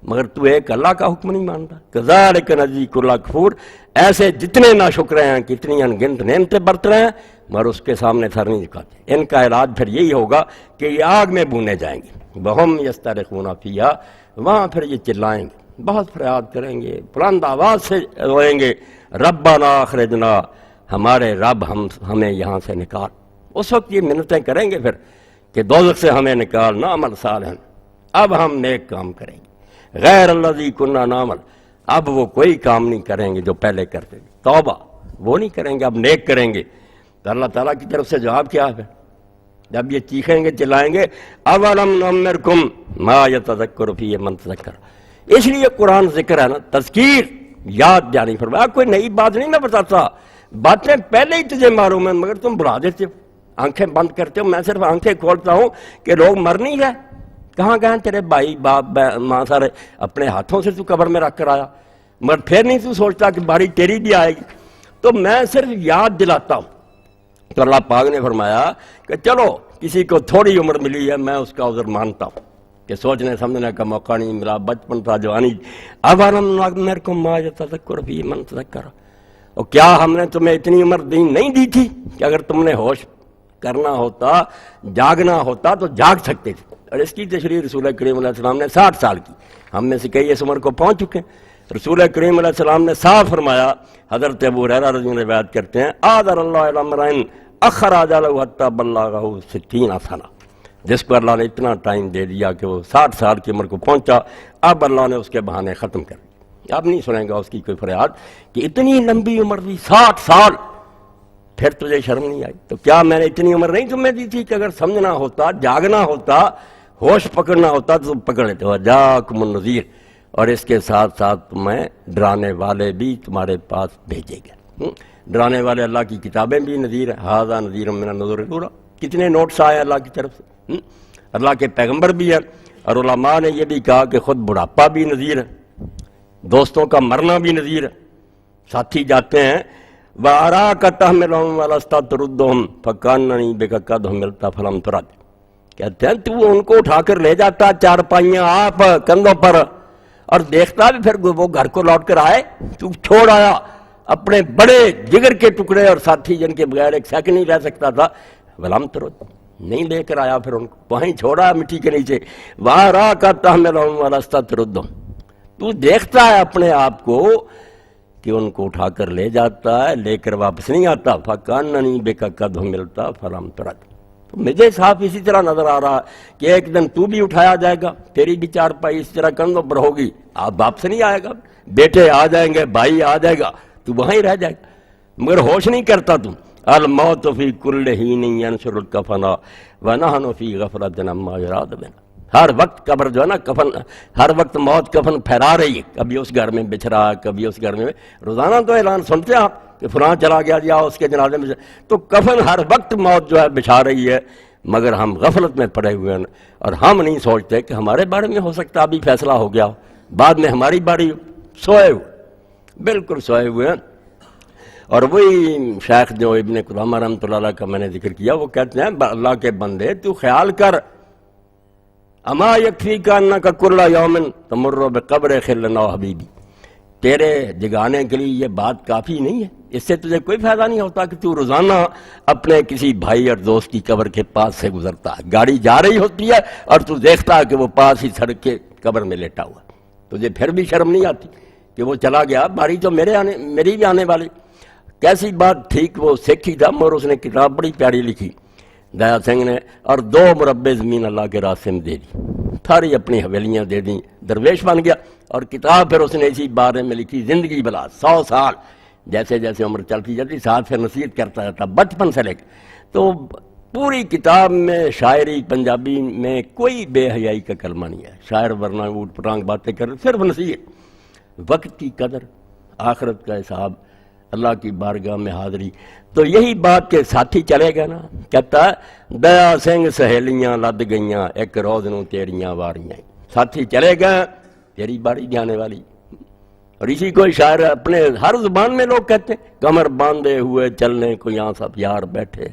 مگر تو ایک اللہ کا حکم نہیں مانتا۔ کذالک نجزی کل کفور، ایسے جتنے ناشکرے ہیں، کتنی انگنت نعمتیں برت رہے ہیں، مگر اس کے سامنے سر نہیں جھکاتے۔ ان کا علاج پھر یہی ہوگا کہ یہ آگ میں بھونے جائیں گے، وَهُمْ يَسْتَرِخُونَ فِيهَا، وہاں پھر یہ چلائیں گے، بہت فریاد کریں گے، بلند آواز سے روئیں گے، ربنا اخرجنا، ہمارے رب ہمیں یہاں سے نکال۔ اس وقت یہ منتیں کریں گے پھر کہ دوزخ سے ہمیں نکال، نعمل صالحا، اب ہم نیک کام کریں گے، غیر الذی کنا نعمل، اب وہ کوئی کام نہیں کریں گے جو پہلے کرتے تھے، توبہ وہ نہیں کریں گے، اب نیک کریں گے۔ تو اللہ تعالیٰ کی طرف سے جواب کیا ہے؟ جب یہ چیخیں گے چلائیں گے، اولم نعمرکم ما یتذکر فیہ من تذکر، اس لیے قرآن ذکر ہے نا، تذکیر، یاد دہانی فرمایا. کوئی نئی بات نہیں میں بتاتا، باتیں پہلے ہی تجھے معلوم ہیں مگر تم بھلا دیتے ہو، آنکھیں بند کرتے ہو. میں صرف آنکھیں کھولتا ہوں کہ لوگ مر نہیں گئے. کہاں گئے تیرے بھائی باپ ماں سارے؟ اپنے ہاتھوں سے تو قبر میں رکھ کر آیا، مگر پھر نہیں تو سوچتا کہ باری تیری بھی آئے گی. تو میں صرف یاد دلاتا ہوں. تو اللہ پاک نے فرمایا کہ چلو کسی کو تھوڑی عمر ملی ہے میں اس کا عذر مانتا ہوں کہ سوچنے سمجھنے کا موقع نہیں ملا، بچپن تھا، جوانی. اب میرے کو ما یتذکر فی من تذکر، اور کیا ہم نے تمہیں اتنی عمر نہیں دی تھی کہ اگر تم نے ہوش کرنا ہوتا، جاگنا ہوتا تو جاگ سکتے تھے. اور اس کی تشریح رسول کریم علیہ السلام نے 60 سال کی. ہم میں سے کئی اس عمر کو پہنچ چکے ہیں. رسول کریم علیہ السلام نے صاف فرمایا، حضرت ابو ہریرہ رضی اللہ عنہ روایت کرتے ہیں، آذر اللہ الی امرئن اخر اجلہ حتی بلغہ 60 سنہ، جس کو اللہ نے اتنا ٹائم دے دیا کہ وہ 60 سال کی عمر کو پہنچا، اب اللہ نے اس کے بہانے ختم کر دیے. اب نہیں سنیں گا اس کی کوئی فریاد کہ اتنی لمبی عمر دی 60 سال، پھر تجھے شرم نہیں آئی؟ تو کیا میں نے اتنی عمر نہیں تمہیں دی تھی کہ اگر سمجھنا ہوتا، جاگنا ہوتا، ہوش پکڑنا ہوتا تو تم پکڑ لیتے. وجاکم النذیر، اور اس کے ساتھ ساتھ تمہیں ڈرانے والے بھی تمہارے پاس بھیجے گئے. ڈرانے والے اللہ کی کتابیں بھی نذیر ہیں، ھذا نذیر من النذر الاولی. کتنے نوٹس آئے اللہ کی طرف سے. اللہ کے پیغمبر بھی ہیں، اور علماء نے یہ بھی کہا کہ خود بڑھاپا بھی نذیر ہے، دوستوں کا مرنا بھی نذیر ہے. ساتھی جاتے ہیں وَأَرَاكَ تَحْمِلُهُمْ وَلَسْتَ تُرُدُّهُمْ فَكَأَنَّنِي بِكَ قَدْ حُمِلْتَ فَلَمْ تُرَدْ. کہتے ہیں تو ان کو اٹھا کر لے جاتا چارپائیاں آپ کندھوں پر، اور دیکھتا بھی پھر وہ گھر کو لوٹ کر آئے، تو چھوڑ آیا اپنے بڑے جگر کے ٹکڑے اور ساتھی جن کے بغیر ایک سیکنڈ نہیں رہ سکتا تھا. فَلَمْ تُرَدْ، نہیں لے کر آیا، پھر ان کو وہیں چھوڑا مٹی کے نیچے. وَأَرَاكَ تَحْمِلُهُمْ وَلَسْتَ تُرُدُّهُمْ، تو دیکھتا ہے اپنے آپ کو کہ ان کو اٹھا کر لے جاتا ہے، لے کر واپس نہیں آتا. فَكَأَنَّنِي بِكَ قَدْ حُمِلْتَ فَلَمْ تُرَدْ. تو مجھے صاف اسی طرح نظر آ رہا کہ ایک دن تو بھی اٹھایا جائے گا، تیری بھی چارپائی اس طرح کندھوں پر ہوگی، آپ واپس نہیں آئے گا، بیٹے آ جائیں گے، بھائی آ جائے گا، تو وہیں رہ جائے گا، مگر ہوش نہیں کرتا تم. الموت فی کل حین ینشر الکفن ونحن فی غفلۃ عما یراد بنا. ہر وقت قبر جو ہے نا، کفن ہر وقت موت کفن پھیلا رہی ہے، کبھی اس گھر میں بچھ رہا ہے، کبھی اس گھر میں. روزانہ تو اعلان سنتے ہیں آپ کہ فلاں چلا گیا جی آؤ اس کے جنازے میں. تو کفن ہر وقت موت جو ہے بچھا رہی ہے، مگر ہم غفلت میں پڑے ہوئے ہیں، اور ہم نہیں سوچتے کہ ہمارے بارے میں ہو سکتا ابھی فیصلہ ہو گیا ہو، بعد میں ہماری باری ہو. سوئے ہوئے، بالکل سوئے ہوئے ہیں. اور وہی شیخ جو ابن قدامہ رحمۃ اللہ علیہ کا میں نے ذکر کیا، وہ کہتے ہیں اللہ کے بندے تو خیال کر، اما یکفیک انک کل یوم تمر بقبر خلنا و حبیبی، تیرے جگانے کے لیے یہ بات کافی نہیں ہے؟ اس سے تجھے کوئی فائدہ نہیں ہوتا کہ تو روزانہ اپنے کسی بھائی اور دوست کی قبر کے پاس سے گزرتا ہے، گاڑی جا رہی ہوتی ہے اور تو دیکھتا ہے کہ وہ پاس ہی سڑک کے قبر میں لیٹا ہوا. تجھے پھر بھی شرم نہیں آتی کہ وہ چلا گیا، باری تو میری بھی آنے والی. کیسی بات. ٹھیک وہ سکھ ہی تھا، مگر اس نے کتاب بڑی پیاری لکھی دیا سنگھ نے، اور 2 مربع زمین اللہ کے راستے میں دے دی، ساری اپنی حویلیاں دے دیں، درویش بن گیا. اور کتاب پھر اس نے اسی بارے میں لکھی، زندگی بلا 100 سال. جیسے جیسے عمر چلتی جاتی ساتھ پھر نصیحت کرتا رہتا بچپن سے لے کر. تو پوری کتاب میں شاعری پنجابی میں کوئی بے حیائی کا کلمہ نہیں ہے. شاعر ورنہ اوٹ پٹانگ باتیں کر، صرف نصیحت، وقت کی قدر، آخرت کا حساب، اللہ کی بارگاہ میں حاضری. تو یہی بات کے ساتھی چلے گا نا، کہتا ہے دیا سنگھ سہیلیاں لد گئیاں ایک روز نوں تیریاں واریاں. ساتھی چلے گئے، تیری باری جانے والی. اور اسی کو شاعر اپنے ہر زبان میں لوگ کہتے ہیں، کمر باندھے ہوئے چلنے کو یہاں سب یار بیٹھے،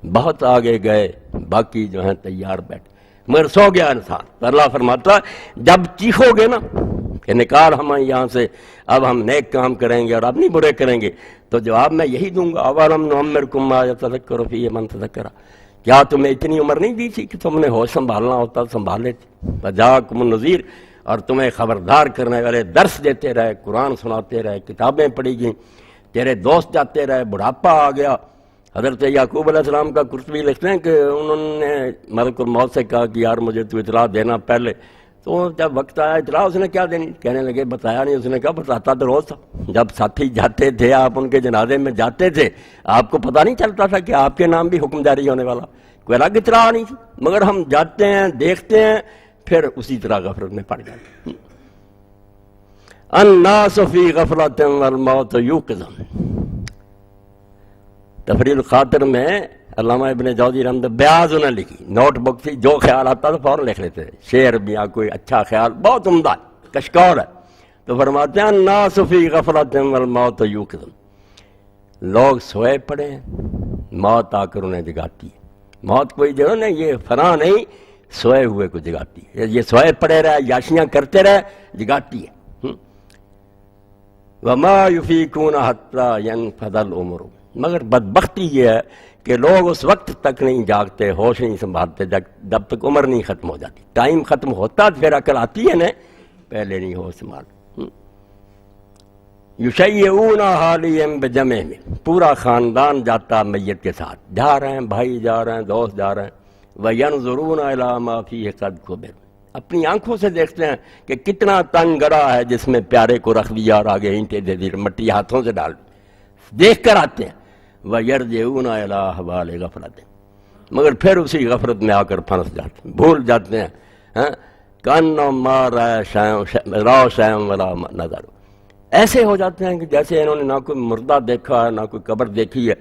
بہت آگے گئے باقی جو ہیں تیار بیٹھے. مگر سو گیا انسان. تو اللہ فرماتا جب چیخو گے نا کہ نکال ہمیں یہاں سے، اب ہم نیک کام کریں گے اور اب نہیں برے کریں گے، تو جواب میں یہی دوں گا، اولم نعمرکم ما یتذکر فیہ من تذکر، کیا تمہیں اتنی عمر نہیں دی تھی کہ تم نے ہوش سنبھالنا ہوتا سنبھال لیتے. وجاکم النذیر، اور تمہیں خبردار کرنے والے درس دیتے رہے، قرآن سناتے رہے، کتابیں پڑھی گئیں، تیرے دوست جاتے رہے، بڑھاپا آ گیا. حضرت یعقوب علیہ السلام کا قرطبی لکھتے ہیں کہ انہوں نے ملک الموت سے کہا کہ یار مجھے تو اطلاع دینا پہلے. تو جب وقت آیا اطلاع اس نے کیا دینی، کہنے لگے بتایا نہیں. اس نے کہا بتاتا تو روز تھا، جب ساتھی جاتے تھے آپ ان کے جنازے میں جاتے تھے، آپ کو پتہ نہیں چلتا تھا کہ آپ کے نام بھی حکم جاری ہونے والا، کوئی الگ اطلاع نہیں تھی. مگر ہم جاتے ہیں، دیکھتے ہیں، پھر اسی طرح غفلت میں پڑ جاتے ہیں. الناس فی غفلۃ والموت یوقظ۔ تفریح الخاطر میں علامہ ابن جوزی رحمۃ بیاض انہیں لکھی، نوٹ بک تھی، جو خیال آتا تو فوراً لکھ لیتے، شعر بھی یا کوئی اچھا خیال بہت عمدہ کشکول ہے، تو فرماتے ہیں الناس فی غفلۃ والموت یوقظ، لوگ سوئے پڑے ہیں، موت آ کر انہیں جگاتی ہے۔ موت کوئی جو ہے نا یہ فنا نہیں، سوئے ہوئے کو جگاتی ہے، یہ سوئے پڑے رہے یاشیاں کرتے رہے جگاتی ہے۔ وما یفیکون حتی ینفذ العمر، مگر بدبختی یہ ہے کہ لوگ اس وقت تک نہیں جاگتے، ہوش نہیں سنبھالتے جب تک عمر نہیں ختم ہو جاتی۔ ٹائم ختم ہوتا پھر عقل آتی ہے نا، پہلے نہیں ہوش سنبھال۔ یشیعون حالیم بجمع، پورا خاندان جاتا میت کے ساتھ، جا رہے ہیں بھائی، جا رہے ہیں دوست، جا رہے ہیں۔ وینظرون الی ما فیہ قد قبر، اپنی آنکھوں سے دیکھتے ہیں کہ کتنا تنگ گڑھا ہے جس میں پیارے کو رکھ دیا اور آگے اینٹیں دے دی، مٹی ہاتھوں سے ڈال دی، دیکھ کر آتے ہیں۔ وَيَرْجِعُونَ إِلَىٰ أَحْوَالِ غَفْلَةٍ، مگر پھر اسی غفلت میں آ کر پھنس جاتے ہیں، بھول جاتے ہیں۔ كَأَنَّهُمْ مَا رَأَوْا شَيْئًا وَلَا نَظَرُوا، ایسے ہو جاتے ہیں کہ جیسے انہوں نے نہ کوئی مردہ دیکھا ہے نہ کوئی قبر دیکھی ہے۔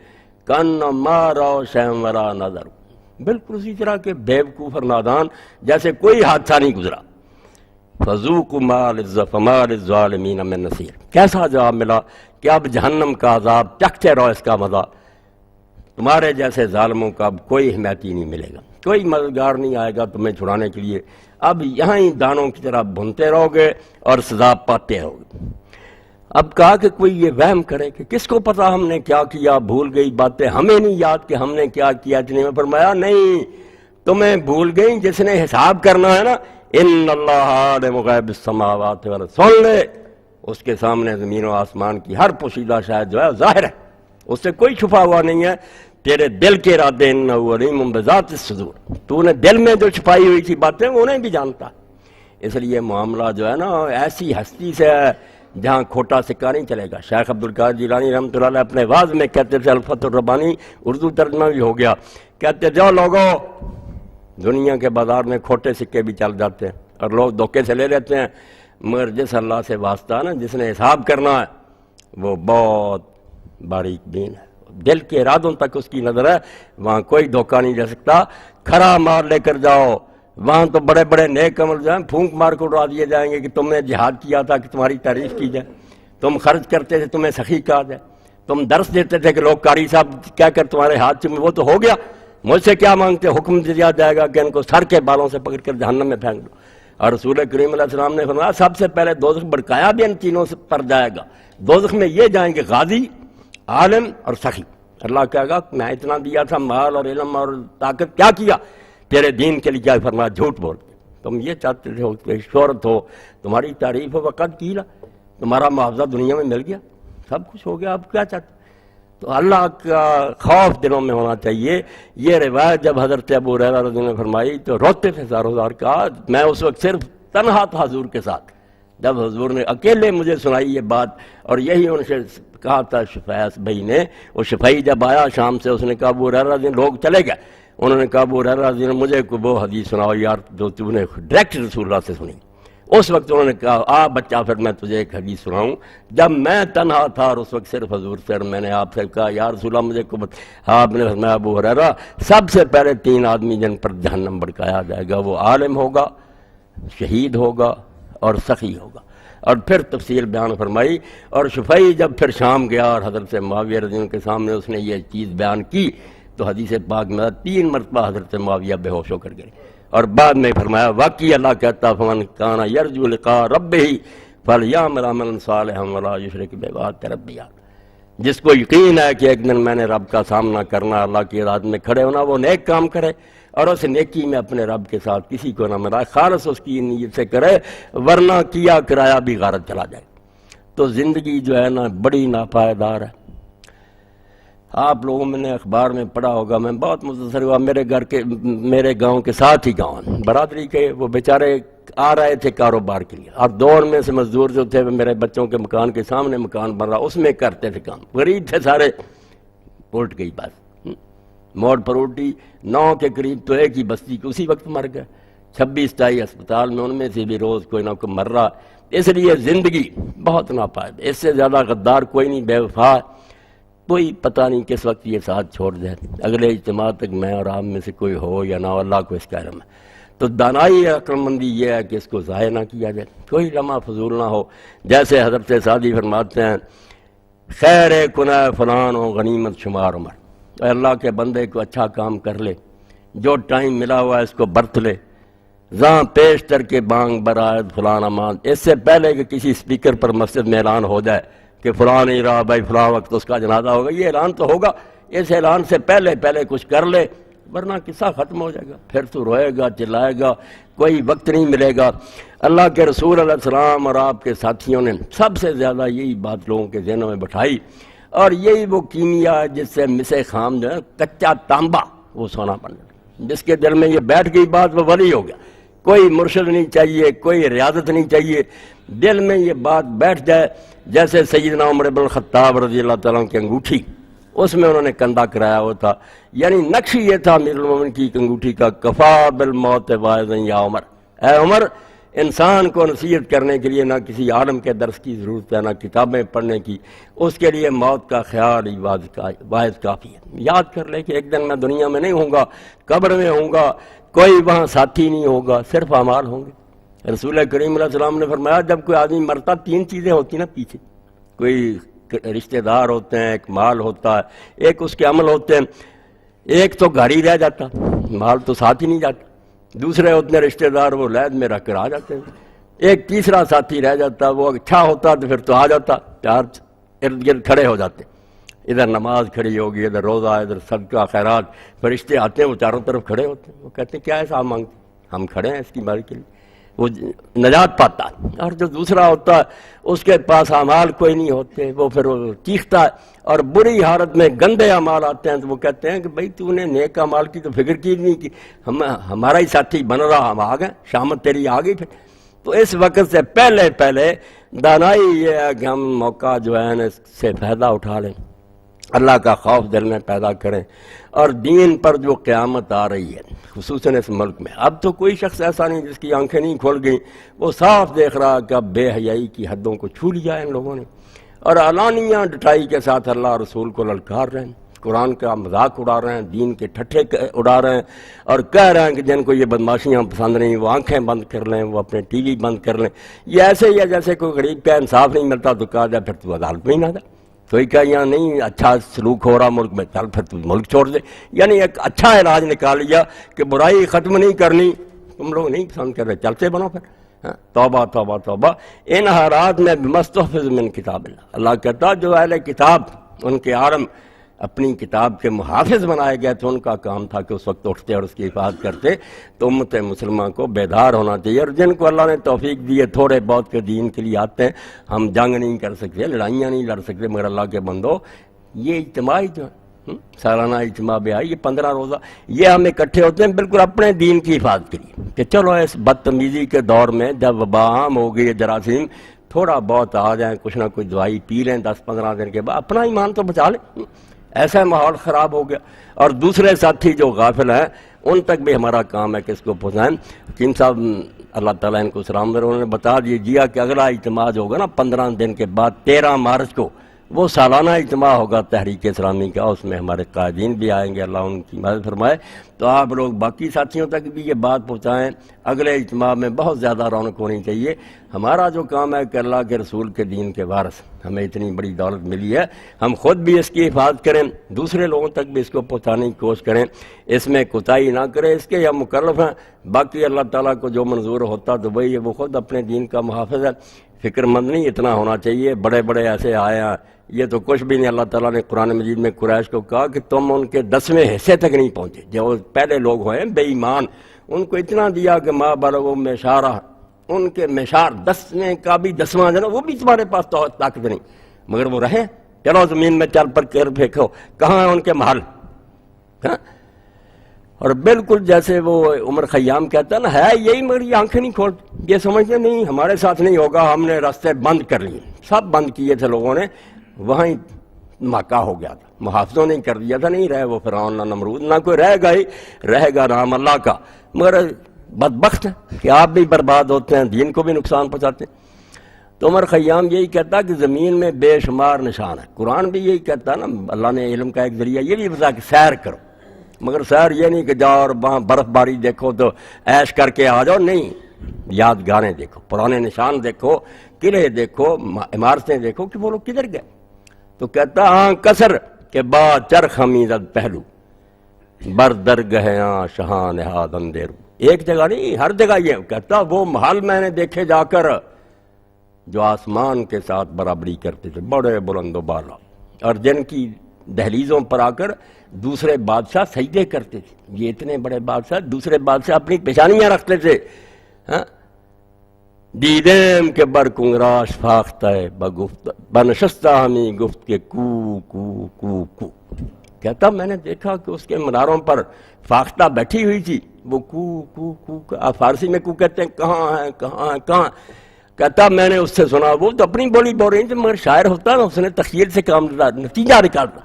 كَأَنَّهُمْ مَا رَأَوْا شَيْئًا وَلَا نَظَرُوا، بالکل اسی طرح کے بیوقوف اور نادان جیسے کوئی حادثہ نہیں گزرا۔ فَذُوقُوا مَا لِلظَّالِمِينَ مِن نَصِيرٍ، کیسا جواب ملا کہ اب جہنم کا عذاب چکھتے رہو، اس کا مزہ، تمہارے جیسے ظالموں کا اب کوئی حمایتی نہیں ملے گا، کوئی مددگار نہیں آئے گا تمہیں چھڑانے کے لیے، اب یہاں ہی دانوں کی طرح بھنتے رہو گے اور سزا پاتے رہو گے۔ اب کہا کہ کوئی یہ وہم کرے کہ کس کو پتا ہم نے کیا کیا، بھول گئی باتیں، ہمیں نہیں یاد کہ ہم نے کیا کیا۔ اتنے میں فرمایا نہیں، تمہیں بھول گئی جس نے حساب کرنا ہے نا، ان اللہ عالم غیب السماوات والارض، سن لے اس کے سامنے زمین و آسمان کی ہر پوشیدہ شاید جو ہے ظاہر ہے، اس سے کوئی چھپا ہوا نہیں ہے۔ تیرے دل کے ارادے انہ علیم بذات الصدور، تو نے دل میں جو چھپائی ہوئی تھی باتیں وہ انہیں بھی جانتا۔ اس لیے معاملہ جو ہے نا ایسی ہستی سے ہے جہاں کھوٹا سکہ نہیں چلے گا۔ شیخ عبدالقادر جیلانی رحمۃ اللہ علیہ اپنے واعظ میں کہتے تھے، الفتح الربانی اردو ترجمہ بھی ہو گیا، کہتے جو لوگوں دنیا کے بازار میں کھوٹے سکے بھی چل جاتے ہیں اور لوگ دھوکے سے لے لیتے ہیں، مگر جس اللہ سے واسطہ ہے نا، جس نے حساب کرنا ہے وہ بہت باریک بین ہے، دل کے ارادوں تک اس کی نظر ہے، وہاں کوئی دھوکہ نہیں جا سکتا۔ کھرا مار لے کر جاؤ، وہاں تو بڑے بڑے نیک عمل جو ہیں پھونک مار کو اڑا دیے جائیں گے کہ تم نے جہاد کیا تھا کہ تمہاری تعریف کی جائے، تم خرچ کرتے تھے تمہیں سخی کہا جائے، تم درس دیتے تھے کہ لوگ قاری صاحب کہہ کر تمہارے ہاتھ چومے، وہ تو ہو گیا، مجھ سے کیا مانگتے، حکم دیا جائے گا کہ ان کو سر کے بالوں سے پکڑ کر جہنم میں پھینک دو۔ اور رسول کریم علیہ السلام نے فرمایا سب سے پہلے دوزخ بھڑکایا بھی ان تینوں سے پر جائے گا، دوزخ میں یہ جائیں گے غازی، عالم اور سخی۔ اللہ کہے گا میں اتنا دیا تھا مال اور علم اور طاقت، کیا کیا تیرے دین کے لیے؟ کیا فرمایا جھوٹ بولتے، تم یہ چاہتے تھے کہ شہرت ہو، تمہاری تعریف ہو، وقت کیلا، تمہارا معاوضہ دنیا میں مل گیا، سب کچھ ہو گیا، اب کیا چاہتے؟ تو اللہ کا خوف دلوں میں ہونا چاہیے۔ یہ روایت جب حضرت ابو ہریرہ رضی اللہ عنہ نے فرمائی تو روتے تھے زار زار، کہا میں اس وقت صرف تنہا تھا حضور کے ساتھ، جب حضور نے اکیلے مجھے سنائی یہ بات، اور یہی ان سے کہا تھا شفیع بھائی نے۔ وہ شفیع جب آیا شام سے، اس نے کہا ابو ہریرہ رضی، لوگ چلے گئے، انہوں نے کہا ابو ہریرہ رضی مجھے کوئی وہ حدیث سناؤ یار جو تو نے ڈائریکٹ رسول اللہ سے سنی۔ اس وقت انہوں نے کہا آ بچہ پھر میں تجھے ایک حدیث سناؤں، جب میں تنہا تھا اور اس وقت صرف حضور سے، میں نے آپ سے کہا یا رسول اللہ مجھے کو آپ نے فرمایا ابو ہریرہ سب سے پہلے 3 آدمی جن پر جہنم بھڑکایا جائے گا، وہ عالم ہوگا، شہید ہوگا اور سخی ہوگا۔ اور پھر تفصیل بیان فرمائی، اور شفیع جب پھر شام گیا اور حضرت معاویہ رضی اللہ عنہ کے سامنے اس نے یہ چیز بیان کی تو حدیث پاک میں 3 مرتبہ حضرت معاویہ بے ہوش ہو کر گئے، اور بعد میں فرمایا واقعی اللہ کہتا فمن کان یرجو لقاء ربہ فلیعمل عملا صالحا ولا یشرک بعبادۃ ربہ، جس کو یقین ہے کہ ایک دن میں نے رب کا سامنا کرنا، اللہ کی رات میں کھڑے ہونا، وہ نیک کام کرے اور اس نیکی میں اپنے رب کے ساتھ کسی کو نہ ملائے، خالص اس کی نیت سے کرے، ورنہ کیا کرایہ بھی غارت چلا جائے۔ تو زندگی جو ہے نا بڑی ناپائیدار ہے۔ آپ لوگوں میں نے اخبار میں پڑھا ہوگا، میں بہت متاثر ہوا، میرے گاؤں کے ساتھ ہی گاؤں برادری کے وہ بیچارے آ رہے تھے کاروبار کے لیے، اور دور میں سے مزدور جو تھے وہ میرے بچوں کے مکان کے سامنے مکان بن رہا، اس میں کرتے تھے کام، غریب تھے سارے، الٹ گئی بات، موڑ پر الٹی، 9 کے قریب تو ایک ہی بستی اسی وقت مر گئے، 26-27 اسپتال میں، ان میں سے بھی روز کوئی نہ کوئی مر رہا. اس لیے زندگی بہت ناپائد، اس سے زیادہ غدار کوئی نہیں، بے وفا کوئی پتہ نہیں کس وقت یہ ساتھ چھوڑ جائے. اگلے اجتماع تک میں اور آپ میں سے کوئی ہو یا نہ ہو، اللہ کو اس کا علم ہے. تو دانائی عقل مندی یہ ہے کہ اس کو ضائع نہ کیا جائے، کوئی لمحہ فضول نہ ہو. جیسے حضرت سعدی فرماتے ہیں خیر کنہ فلان و غنیمت شمار عمر. اے اللہ کے بندے کو اچھا کام کر لے، جو ٹائم ملا ہوا ہے اس کو برت لے. زاں پیش تر کے بانگ برآید فلان امان، اس سے پہلے کہ کسی سپیکر پر مسجد میں اعلان ہو جائے کہ فلاں نہیں رہا بھائی فلاں وقت اس کا جنازہ ہوگا، یہ اعلان تو ہوگا، اس اعلان سے پہلے کچھ کر لے، ورنہ قصہ ختم ہو جائے گا. پھر تو روئے گا، چلائے گا، کوئی وقت نہیں ملے گا. اللہ کے رسول علیہ السلام اور آپ کے ساتھیوں نے سب سے زیادہ یہی بات لوگوں کے ذہنوں میں بٹھائی، اور یہی وہ کیمیا ہے جس سے مسے خام جو ہے کچا تانبا وہ سونا بن جائے. جس کے دل میں یہ بیٹھ گئی بات وہ ولی ہو گیا. کوئی مرشد نہیں چاہیے، کوئی ریاضت نہیں چاہیے، دل میں یہ بات بیٹھ جائے. جیسے سیدنا عمر بن الخطاب رضی اللہ تعالیٰ عنہ کی انگوٹھی، اس میں انہوں نے کندھا کرایا ہوا تھا، یعنی نقش یہ تھا امیر المومنین کی انگوٹھی کا، کفا بالموت واعظا یا عمر. اے عمر، انسان کو نصیحت کرنے کے لیے نہ کسی عالم کے درس کی ضرورت ہے، نہ کتابیں پڑھنے کی، اس کے لیے موت کا خیال ہی واحد کافی ہے. یاد کر لے کہ ایک دن میں دنیا میں نہیں ہوں گا، قبر میں ہوں گا، کوئی وہاں ساتھی نہیں ہوگا، صرف اعمال ہوں گے. رسول کریم علیہ السلام نے فرمایا جب کوئی آدمی مرتا 3 چیزیں ہوتی نا پیچھے، کوئی رشتہ دار ہوتے ہیں، ایک مال ہوتا ہے، ایک اس کے عمل ہوتے ہیں. ایک تو گھر ہی رہ جاتا، مال تو ساتھ ہی نہیں جاتا. دوسرے ہوتے ہیں رشتہ دار، وہ لید میں رکھ کر آ جاتے ہیں. ایک تیسرا ساتھی رہ جاتا، وہ اچھا ہوتا تو پھر تو آ جاتا، چار ارد گرد کھڑے ہو جاتے. ادھر نماز کھڑی ہوگی، ادھر روزہ، ادھر صدقہ خیرات، فرشتے آتے ہیں، وہ چاروں طرف کھڑے ہوتے ہیں. وہ کہتے ہیں کیا ایسا آپ مانگتے، ہم کھڑے ہیں اس کی باری کے لیے. وہ نجات پاتا ہے. اور جو دوسرا ہوتا ہے اس کے پاس اعمال کوئی نہیں ہوتے، وہ پھر وہ چیختا ہے، اور بری حالت میں گندے اعمال آتے ہیں تو وہ کہتے ہیں کہ بھئی تو نے نیک اعمال کی تو فکر کی نہیں کی، ہمارا ہی ساتھی بن رہا، ہم آ گئے، شامت تیری آ گئی. پھر تو اس وقت سے پہلے دانائی یہ ہے کہ ہم موقع جو ہے نا اس سے فائدہ اٹھا لیں، اللہ کا خوف دل میں پیدا کریں، اور دین پر جو قیامت آ رہی ہے خصوصاً اس ملک میں، اب تو کوئی شخص ایسا نہیں جس کی آنکھیں نہیں کھول گئیں. وہ صاف دیکھ رہا کہ اب بے حیائی کی حدوں کو چھو لیا ہے ان لوگوں نے، اور اعلانیہ ڈٹائی کے ساتھ اللہ رسول کو للکار رہے ہیں، قرآن کا مذاق اڑا رہے ہیں، دین کے ٹھٹھے اڑا رہے ہیں، اور کہہ رہے ہیں کہ جن کو یہ بدماشیاں پسند نہیں وہ آنکھیں بند کر لیں، وہ اپنے ٹی وی بند کر لیں. یہ ایسے ہی ہے جیسے کوئی غریب کا انصاف نہیں ملتا تو کہا جائے پھر تو عدالت میں ہی نہ جائے. کوئی کہ یہاں نہیں اچھا سلوک ہو رہا ملک میں، چل پھر تو ملک چھوڑ دے. یعنی ایک اچھا علاج نکال لیا کہ برائی ختم نہیں کرنی، تم لوگ نہیں پسند کر رہے، چلتے بنو پھر. توبہ توبہ توبہ. ان حالات میں مستحفظ من کتاب اللہ، اللہ کہتا جو اہل کتاب ان کے عالم اپنی کتاب کے محافظ بنائے گئے تھے، ان کا کام تھا کہ اس وقت اٹھتے اور اس کی حفاظت کرتے. تو امت مسلمہ کو بیدار ہونا چاہیے، اور جن کو اللہ نے توفیق دی ہے تھوڑے بہت کے دین کے لیے آتے ہیں. ہم جنگ نہیں کر سکتے، لڑائیاں نہیں لڑ سکتے، مگر اللہ کے بندو یہ اجتماعی جو ہے سالانہ اجتماع بیائی، یہ 15 روزہ، یہ ہم اکٹھے ہوتے ہیں بالکل اپنے دین کی حفاظت کے لیے کہ چلو اس بدتمیزی کے دور میں جب وبا عام ہو گئی ہے، جراثیم تھوڑا بہت آ جائیں، کچھ نہ کچھ دوائی پی لیں 10-15 دن کے بعد، اپنا ایمان تو بچا لیں. ایسا ماحول خراب ہو گیا. اور دوسرے ساتھی جو غافل ہیں ان تک بھی ہمارا کام ہے کہ اس کو پہنچائیں. حکیم صاحب اللہ تعالیٰ ان کو سلام دے، انہوں نے بتا دیجیے کہ اگلا اجتماع جو ہوگا نا 15 دن کے بعد 13 مارچ کو وہ سالانہ اجتماع ہوگا تحریک اسلامی کا، اس میں ہمارے قائدین بھی آئیں گے، اللہ ان کی مدد فرمائے. تو آپ لوگ باقی ساتھیوں تک بھی یہ بات پہنچائیں. اگلے اجتماع میں بہت زیادہ رونق ہونی چاہیے. ہمارا جو کام ہے کہ اللہ کے رسول کے دین کے وارث ہمیں اتنی بڑی دولت ملی ہے، ہم خود بھی اس کی حفاظت کریں، دوسرے لوگوں تک بھی اس کو پہنچانے کی کوشش کریں، اس میں کوتاہی نہ کریں. اس کے ہم مکلف ہیں، باقی اللہ تعالیٰ کو جو منظور ہوتا تو وہی ہے، وہ خود اپنے دین کا محافظ ہے. فکر مند نہیں اتنا ہونا چاہیے. بڑے بڑے ایسے آئے ہیں، یہ تو کچھ بھی نہیں. اللہ تعالیٰ نے قرآن مجید میں قریش کو کہا کہ تم ان کے 10ویں حصے تک نہیں پہنچے. جو پہلے لوگ ہوئے بے ایمان، ان کو اتنا دیا کہ ماں بلغوا مشارہ، ان کے مشار 10ویں کا بھی 10واں جو وہ بھی تمہارے پاس طاقت نہیں، مگر وہ رہے. چلو زمین میں چل پر کر پھینکو، کہاں ہیں ان کے محل. اور بالکل جیسے وہ عمر خیام کہتا ہے نا، ہے یہی مگر یہ آنکھیں نہیں کھولتے، یہ سمجھتے نہیں ہمارے ساتھ نہیں ہوگا، ہم نے راستے بند کر لیے. سب بند کیے تھے لوگوں نے، وہاں ہی دھماکہ ہو گیا تھا، محافظوں نے کر دیا تھا. نہیں رہے وہ فرعون نہ نمرود، نہ کوئی رہے گا ہی، رہے گا نام اللہ کا. مگر بدبخت ہیں کہ آپ بھی برباد ہوتے ہیں، دین کو بھی نقصان پہنچاتے ہیں۔ تو عمر خیام یہی کہتا ہے کہ زمین میں بے شمار نشان ہے، قرآن بھی یہی کہتا ہے نا، اللہ نے علم کا ایک ذریعہ یہ بھی بتا کہ سیر کرو، مگر سیر یہ نہیں کہ جاؤ اور وہاں برف باری دیکھو تو عیش کر کے آ جاؤ، نہیں، یادگاریں دیکھو، پرانے نشان دیکھو، قلعے دیکھو، عمارتیں دیکھو کہ وہ لوگ کدھر گئے۔ تو کہتا ہاں کسر کہ با چرخ حمیدت پہلو بر درگہیاں شہاں نہاد اندیرو، ایک جگہ نہیں ہر جگہ یہ کہتا وہ محل میں نے دیکھے جا کر جو آسمان کے ساتھ برابری کرتے تھے، بڑے بلند و بالا، اور جن کی دہلیزوں پر آ کر دوسرے بادشاہ سجدے کرتے تھے، یہ اتنے بڑے بادشاہ، دوسرے بادشاہ اپنی پیشانیاں رکھتے تھے، ہاں دیدیم کے بر کنگراش فاختہ بگفت بنشستہ ہمیں گفت کے کو کو کو کو، کہتا میں نے دیکھا کہ اس کے مناروں پر فاختہ بیٹھی ہوئی تھی، وہ کو کو کو، آپ فارسی میں کو کہتے ہیں کہاں ہے کہاں ہے کہاں، کہتا میں نے اس سے سنا، وہ تو اپنی بولی بول رہی تھی مگر شاعر ہوتا نا، اس نے تخیل سے کام نتیجہ نکالتا۔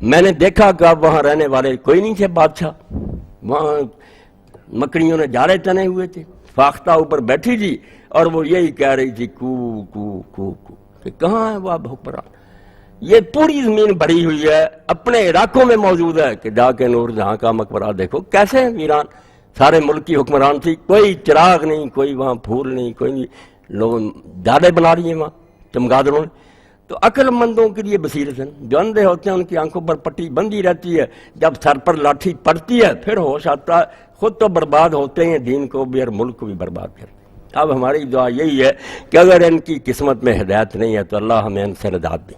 میں نے دیکھا کہ اب وہاں رہنے والے کوئی نہیں تھے بادشاہ، وہاں مکڑیوں نے جالے تنے ہوئے تھے، فاختہ اوپر بیٹھی تھی اور وہ یہی کہہ رہی تھی کو کو کو کو، کہ کہاں ہے وہ اب حکمران۔ یہ پوری زمین بھری ہوئی ہے، اپنے علاقوں میں موجود ہے کہ جا کے نور جہاں کا مقبرہ دیکھو کیسے ہیں ویران، سارے ملک کی حکمران تھی، کوئی چراغ نہیں، کوئی وہاں پھول نہیں، کوئی نہیں، لوگ جالے بنا رہی ہیں وہاں چمگادڑوں نے۔ تو عقل مندوں کے لیے بصیرت ہے، جو اندھے ہوتے ہیں ان کی آنکھوں پر پٹی بندی رہتی ہے، جب سر پر لاٹھی پڑتی ہے پھر ہوش آتا ہے، خود تو برباد ہوتے ہیں، دین کو بھی اور ملک کو بھی برباد کرتے ہیں۔ اب ہماری دعا یہی ہے کہ اگر ان کی قسمت میں ہدایت نہیں ہے تو اللہ ہمیں ان سے نجات دے،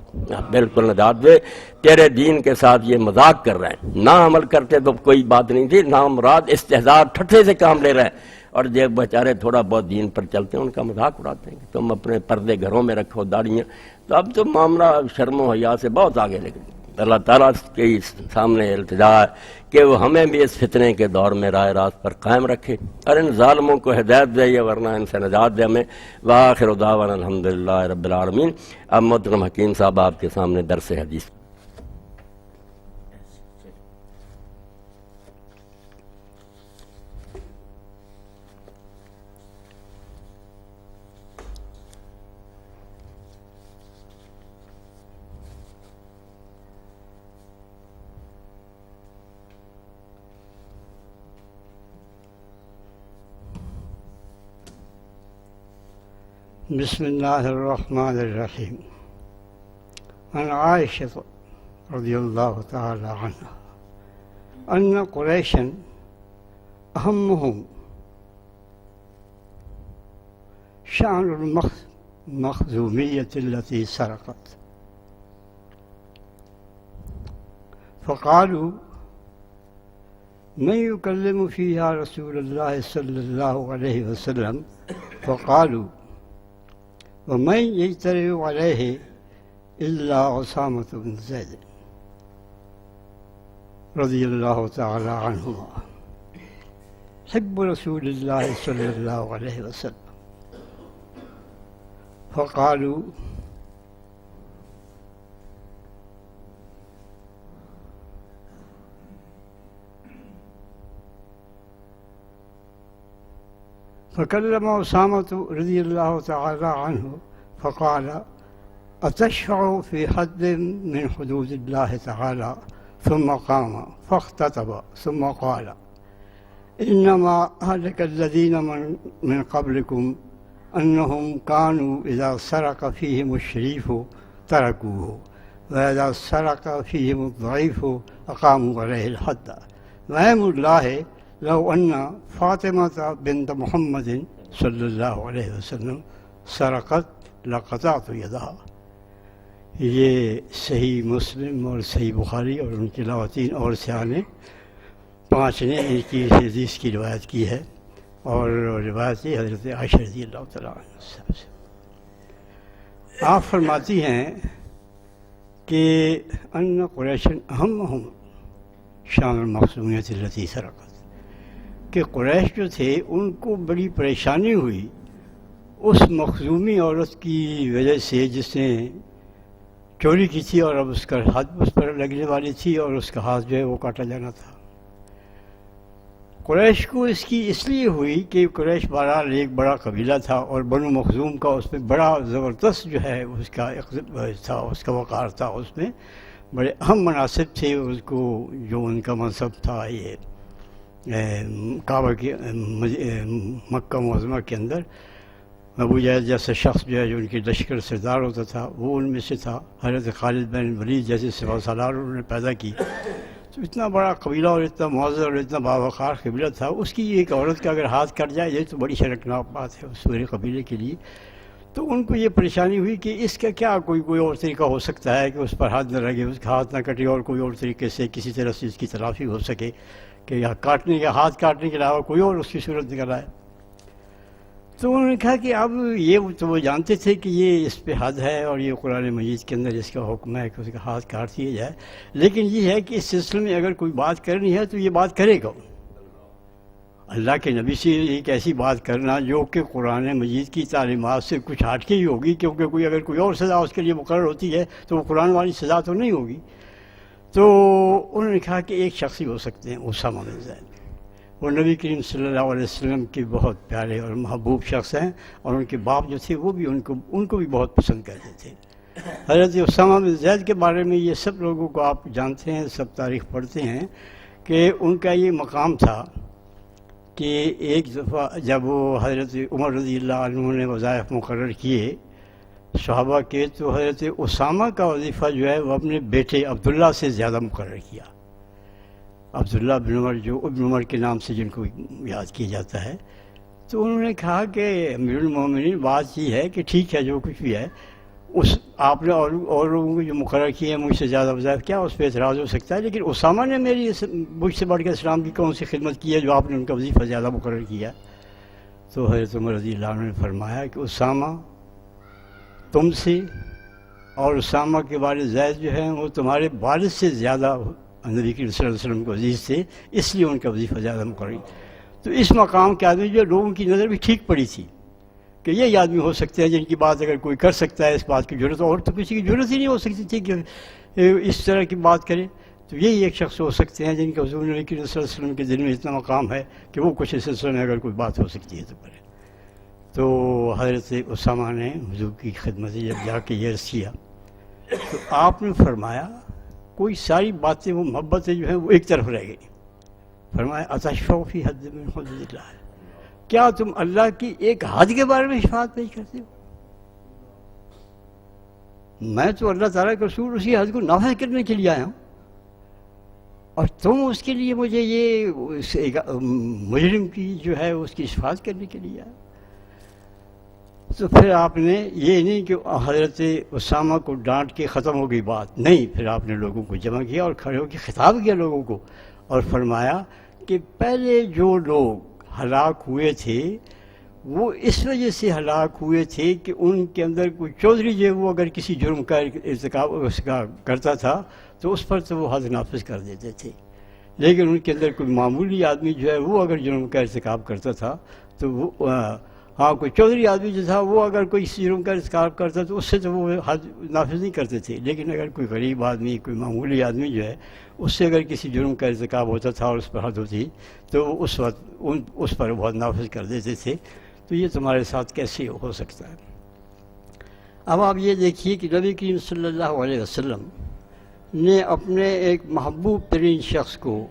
بالکل نجات دے۔ تیرے دین کے ساتھ یہ مذاق کر رہے ہیں، نہ عمل کرتے تو کوئی بات نہیں تھی، نہ مراد استہزاء ٹھٹھے سے کام لے رہے ہیں، اور جو بیچارے تھوڑا بہت دین پر چلتے ہیں ان کا مذاق اڑاتے ہیں کہ تم اپنے پردے گھروں میں رکھو داڑیاں، تو اب تو معاملہ شرم و حیا سے بہت آگے لگ گیا۔ اللہ تعالیٰ کے سامنے التجا ہے کہ وہ ہمیں بھی اس فتنے کے دور میں راہ راست پر قائم رکھے اور ان ظالموں کو ہدایت دے، یا ورنہ ان سے نجات دے ہمیں۔ وآخر دعوانا الحمدللہ رب العالمین۔ اب محترم حکیم صاحب آپ کے سامنے درس حدیث۔ بسم اللہ الرحمن الرحیم۔ عن عائشة رضی اللہ تعالی عنہ ان قریشا اہمهم شأن المخزومیة التي سرقت، فقالوا من يكلم فيها رسول الله صلى الله عليه وسلم، فقالوا ومن يجترئ عليه إلا أسامة بن زيد رضي الله تعالى عنهما حب رسول الله صلى الله عليه وسلم، فقالوا فكلم أسامة رضي الله تعالى عنه فقال أتشفع في حد من حدود الله تعالى، ثم قام فاختطب ثم قال إنما أهلك الذين من قبلكم أنهم كانوا إذا سرق فيهم الشريف تركوه، وإذا سرق فيهم الضعيف أقاموا عليه الحد، وأيم الله لو أن فاطمة بنت محمد صلی اللہ علیہ وسلم سرقت لقطعت یدہا۔ یہ صحیح مسلم اور صحیح بخاری اور ان کے علاوہ 3 اور سیاح نے 5 نے ان کی حدیث کی روایت کی ہے، اور روایت یہ حضرت عائشہ رضی اللہ تعالیٰ عنہ سے۔ آپ فرماتی ہیں کہ ان قریشن اہمہم شان المخزومیۃ التی سرقت، کہ قریش جو تھے ان کو بڑی پریشانی ہوئی اس مخزومی عورت کی وجہ سے جس نے چوری کی تھی، اور اب اس کا ہاتھ اس پر لگنے والی تھی اور اس کا ہاتھ جو ہے وہ کاٹا جانا تھا۔ قریش کو اس کی اس لیے ہوئی کہ قریش بہرحال ایک بڑا قبیلہ تھا اور بنو مخزوم کا اس میں بڑا زبردست جو ہے اس کا تھا، اس کا وقار تھا، اس میں بڑے اہم مناصب تھے اس کو، جو ان کا منصب تھا یہ کعبہ کے مکہ معظمہ کے اندر ابو جہل جیسا شخص جو ہے جو ان کی لشکر سردار ہوتا تھا وہ ان میں سے تھا. حضرت خالد بن ولید جیسے سپہ سالار انہوں نے پیدا کی. تو اتنا بڑا قبیلہ اور اتنا معزز اور اتنا باوقار قبیلہ تھا، اس کی ایک عورت کا اگر ہاتھ کٹ جائے یہ تو بڑی شرمناک بات ہے اس پورے قبیلے کے لیے. تو ان کو یہ پریشانی ہوئی کہ اس کا کیا کوئی اور طریقہ ہو سکتا ہے کہ اس پر ہاتھ نہ لگے، اس کا ہاتھ نہ کٹے اور کوئی اور طریقے سے کسی طرح سے اس کی تلافی ہو سکے کہ یا کاٹنے کا ہاتھ کاٹنے کے علاوہ کوئی اور اس کی صورت نکل آئے. تو انہوں نے کہا کہ اب یہ تو وہ جانتے تھے کہ یہ اس پہ حد ہے اور یہ قرآن مجید کے اندر اس کا حکم ہے کہ اس کا ہاتھ کاٹ دیا جائے، لیکن یہ ہے کہ اس سلسلے میں اگر کوئی بات کرنی ہے تو یہ بات کرے گا. اللہ کے نبی سے ایک ایسی بات کرنا جو کہ قرآن مجید کی تعلیمات سے کچھ ہٹ کے ہی ہوگی، کیونکہ اگر کوئی اور سزا اس کے لیے مقرر ہوتی ہے تو وہ قرآن والی سزا تو نہیں ہوگی. تو انہوں نے کہا کہ ایک شخص ہی ہو سکتے ہیں، اسامہ بن زید. وہ نبی کریم صلی اللہ علیہ وسلم کے بہت پیارے اور محبوب شخص ہیں، اور ان کے باپ جو تھے وہ بھی ان کو بھی بہت پسند کرتے تھے. حضرت اسامہ بن زید کے بارے میں یہ سب لوگوں کو آپ جانتے ہیں، سب تاریخ پڑھتے ہیں کہ ان کا یہ مقام تھا کہ ایک دفعہ جب وہ حضرت عمر رضی اللہ عنہ نے وظائف مقرر کیے صحابہ کے، تو حضرت اسامہ کا وظیفہ جو ہے وہ اپنے بیٹے عبداللہ سے زیادہ مقرر کیا. عبداللہ بن عمر جو ابن عمر کے نام سے جن کو یاد کیا جاتا ہے. تو انہوں نے کہا کہ امیر المومنین بات یہ ہے کہ ٹھیک ہے جو کچھ بھی ہے آپ نے اور لوگوں کو جو مقرر کیے ہیں مجھ سے زیادہ وظائف کیا اس پہ اعتراض ہو سکتا ہے، لیکن اسامہ نے مجھ سے بڑھ کے اسلام کی کون سی خدمت کی ہے جو آپ نے ان کا وظیفہ زیادہ مقرر کیا. تو حضرت عمر رضی اللہ عنہ نے فرمایا کہ اسامہ تم سے اور اسامہ کے والد زید جو ہیں وہ تمہارے والد سے زیادہ نبی کریم صلی اللہ علیہ وسلم کو عزیز تھے، اس لیے ان کا وظیفہ زیادہ مقرر. تو اس مقام کے آدمی جو لوگوں کی نظر بھی ٹھیک پڑی تھی کہ یہ آدمی ہو سکتے ہیں جن کی بات اگر کوئی کر سکتا ہے، اس بات کی ضرورت اور تو کسی کی ضرورت ہی نہیں ہو سکتی تھی کہ اس طرح کی بات کرے. تو یہی ایک شخص ہو سکتے ہیں جن کا حضور نبی کریم صلی اللہ علیہ وسلم کے دل میں اتنا مقام ہے کہ وہ کچھ اس سلسلے میں اگر کوئی بات ہو سکتی ہے تو کرے. تو حضرت اسامہ نے حضور کی خدمت جب جا کے یہ عرض کیا تو آپ نے فرمایا کوئی ساری باتیں وہ محبتیں جو ہیں وہ ایک طرف رہ گئی. فرمایا اتشفع فی حد من حدود اللہ، کیا تم اللہ کی ایک حد کے بارے میں شفاعت پیش کرتے ہو؟ میں تو اللہ تعالیٰ کے رسول اسی حد کو نافذ کرنے کے لیے آیا ہوں، اور تم اس کے لیے مجھے یہ مجرم کی جو ہے اس کی شفاعت کرنے کے لیے آیا. تو پھر آپ نے یہ نہیں کہ حضرت اسامہ کو ڈانٹ کے ختم ہو گئی بات، نہیں، پھر آپ نے لوگوں کو جمع کیا اور کھڑے ہو کے خطاب کیا لوگوں کو اور فرمایا کہ پہلے جو لوگ ہلاک ہوئے تھے وہ اس وجہ سے ہلاک ہوئے تھے کہ ان کے اندر کوئی چودھری جو وہ اگر کسی جرم کا ارتکاب اس کا کرتا تھا تو اس پر تو وہ حد نافذ کر دیتے تھے، لیکن ان کے اندر کوئی معمولی آدمی جو ہے وہ اگر جرم کا ارتکاب کرتا تھا تو وہ کوئی چودھری آدمی جو تھا وہ اگر کوئی جرم کا ارتکاب کرتا تو اس سے تو وہ حد نافذ نہیں کرتے تھے، لیکن اگر کوئی غریب آدمی کوئی معمولی آدمی جو ہے اس سے اگر کسی جرم کا ارتکاب ہوتا تھا اور اس پر حد ہوتی تو اس وقت اس پر بہت نافذ کر دیتے تھے. تو یہ تمہارے ساتھ کیسے ہو سکتا ہے؟ اب آپ یہ دیکھیے کہ نبی کریم صلی اللہ علیہ وسلم نے اپنے ایک محبوب ترین شخص کو